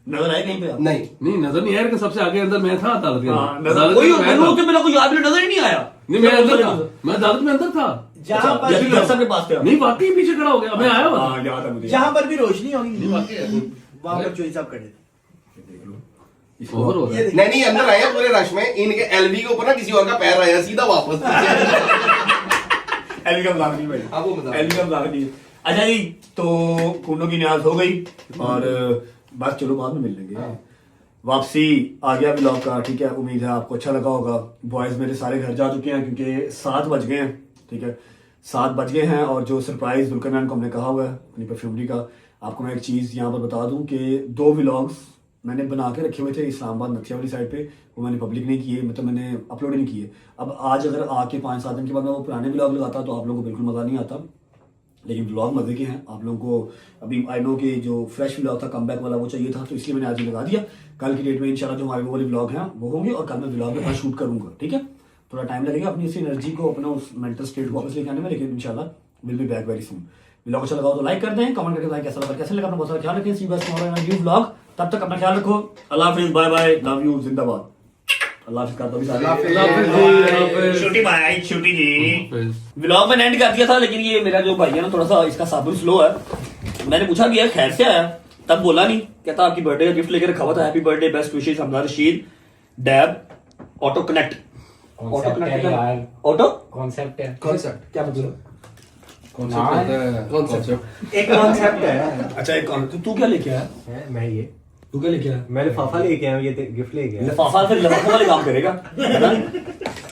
नजर आए कहीं पे आप? नहीं नजर नहीं आया कि सबसे आगे अंदर मैं था अदालत के हाँ, अंदर। नजर अदालत कोई में मैं मेरे था। को मेरे को याद नहीं, नजर ही नहीं आया। नहीं मैं अंदर था, मैं अदालत में अंदर था। जहाँ पर जैसे डॉक्टर साहब के पास थे आप? नहीं वाकई पीछे खड़ा हो गया, मैं आया हुआ था। हाँ, याद है मुझे। जहाँ पर भी रोशनी होगी वहाँ पर चोरी साहब खड़े थे। ओवर हो रहा है। नहीं अंदर आए पूरे रश में, इनके एलबी के ऊपर ना किसी और का पैर आया, सीधा वापस। एलवी का मजाक नहीं भाई, आप वो मजाक। एलवी का मजाक नहीं। अच्छा जी, तो खूनों की न्याज हो गई और बस चलो बाद में मिल लेंगे। वापसी आ गया व्लॉग का, ठीक है। उम्मीद है आपको अच्छा लगा होगा। बॉयज मेरे सारे घर जा चुके हैं क्योंकि 7 बज गए हैं, ठीक है, 7 बज गए हैं। और जो सरप्राइज दुल्करनैन को हमने कहा हुआ है अपनी परफ्यूमरी का, आपको मैं एक चीज़ यहाँ पर बता दूं कि 2 व्लॉग्स मैंने बना के रखे हुए थे इस्लामाबाद नथिया वाली साइड पे, वो मैंने पब्लिक नहीं किए, मतलब मैंने अपलोड ही नहीं किए। अब आज अगर आके 5-7 दिन के बाद मैं वो पुराने व्लॉग लगाता तो आप लोगों को बिल्कुल मज़ा नहीं आता, लेकिन व्लॉग मजे के हैं। आप लोगों को अभी आई नो कि जो फ्रेश व्लॉग था, कमबैक वाला, वो चाहिए था, तो इसलिए मैंने आज ही लगा दिया। कल की डेट में इंशाल्लाह जो हमारे वो वाले व्लॉग हैं वो होंगे और कल मैं व्लॉग में शूट करूंगा, ठीक है। थोड़ा टाइम लगेगा अपनी इस एनर्जी को, अपना उस मेंटल स्टेट को वापस लेके आने में, लेकिन इंशाल्लाह will be back very soon. Vlog अच्छा लगा तो लाइक कर दें, कमेंट करके बताएं कैसा लगा, अपना बहुत सारा ख्याल रखें। सी बस न्यू व्लॉग, तब तक अपना ख्याल रखो। अल्लाह हाफिज़, बाय बाय, लव यू, जिंदाबाद। अल्लाह हाफिज़ करता भी सारे। छोटी भाई, छोटी जी व्लॉग में एंड कर दिया था, लेकिन ये मेरा जो भाई है ना, थोड़ा सा इसका साबुन स्लो है। मैंने पूछा कि यार खैर से आया, तब बोला नहीं, कहता आपकी बर्थडे का गिफ्ट लेकर रखा हुआ था, happy birthday, best wishes, Hamda Rashid, dab, auto connect. Auto connect, auto concept है, क्या मतलब? कॉन्सेप्ट होता है कॉन्सेप्ट एक कॉन्सेप्ट है। अच्छा एक कॉन्सेप्ट तू क्या लेके आया? मैं ये तू क्या लेके आया? मैं लिफाफा लेके आया हूं, ये गिफ्ट लेके आया। लिफाफा फिर लिफाफे वाले काम करेगा है ना?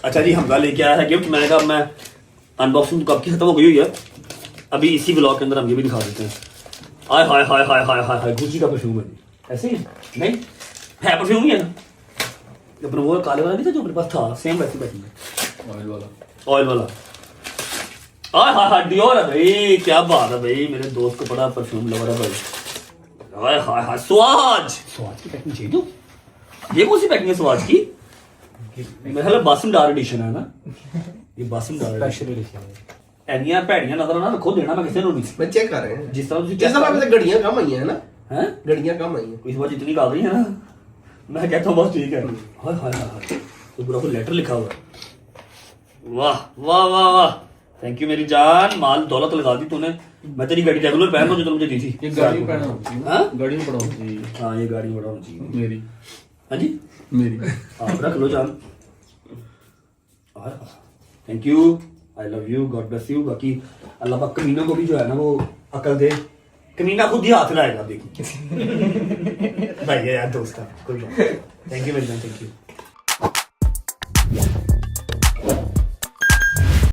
अच्छा जी हमजा लेके आया है गिफ्ट। मैंने कहा मैं अनबॉक्सिंग कब की खत्म हो गई हुई है, अभी इसी ब्लॉग के अंदर हम ये भी दिखा देते हैं। हाय हाय हाय हाय हाय हाय हाय गुच्ची का परफ्यूम है। ऐसे ही नहीं है, परफ्यूम ही है ना अपना वो काले वाला नहीं था जो मेरे पास था, सेम वैसी बैठी है ऑयल वाला। ऑयल वाला। हाय हाय हाय डियोर है भाई, क्या बात है भाई, मेरे दोस्त को बड़ा परफ्यूम लवर है भाई। हाय हाय हाय स्वाज, स्वाज की पैकिंग चाहिए तो ये कौन सी पैकिंग है स्वाज की? मेरे ख्याल बासमदार एडिशन है ना ये, बासमदार स्पेशल एडिशन है। ਐਨੀਆਂ ਭੈੜੀਆਂ ਨਜ਼ਰ ਨਾ ਰੱਖੋ, ਦੇਣਾ ਮੈਂ ਕਿਸੇ ਨੂੰ ਨਹੀਂ। मैं चेक कर रहे हैं जिस तरह ਤੁਸੀਂ जिस तरह पे घड़ियां कम आई हैं ना, हैं घड़ियां कम आई हैं। इस बार जितनी डाल रही है ना मैं कहता हूँ बस ठीक है। हाय हाय हाय तो पूरा कोई लेटर लिखा हुआ है। वाह वाह वाह वाह, थैंक यू मेरी जान, माल दौलत लगा दी तूने। मैं तेरी गाड़ी रेगुलर पहन जो तुमने दी थी। ये गाड़ी में पहना होती है। हाँ? गाड़ी में पड़ा होती है। हाँ ये गाड़ी में बड़ा होना चाहिए मेरी। हाँ जी मेरी। आप रख लो जान। Thank you, I love you, God bless you. बाकी अल्लाह पाक कमीनों को भी जो है ना वो अकल दे, कमीना खुद ही हाथ लाएगा देखो भाई यार दोस्त कोई बात। थैंक यू मेरी जान, थैंक यू।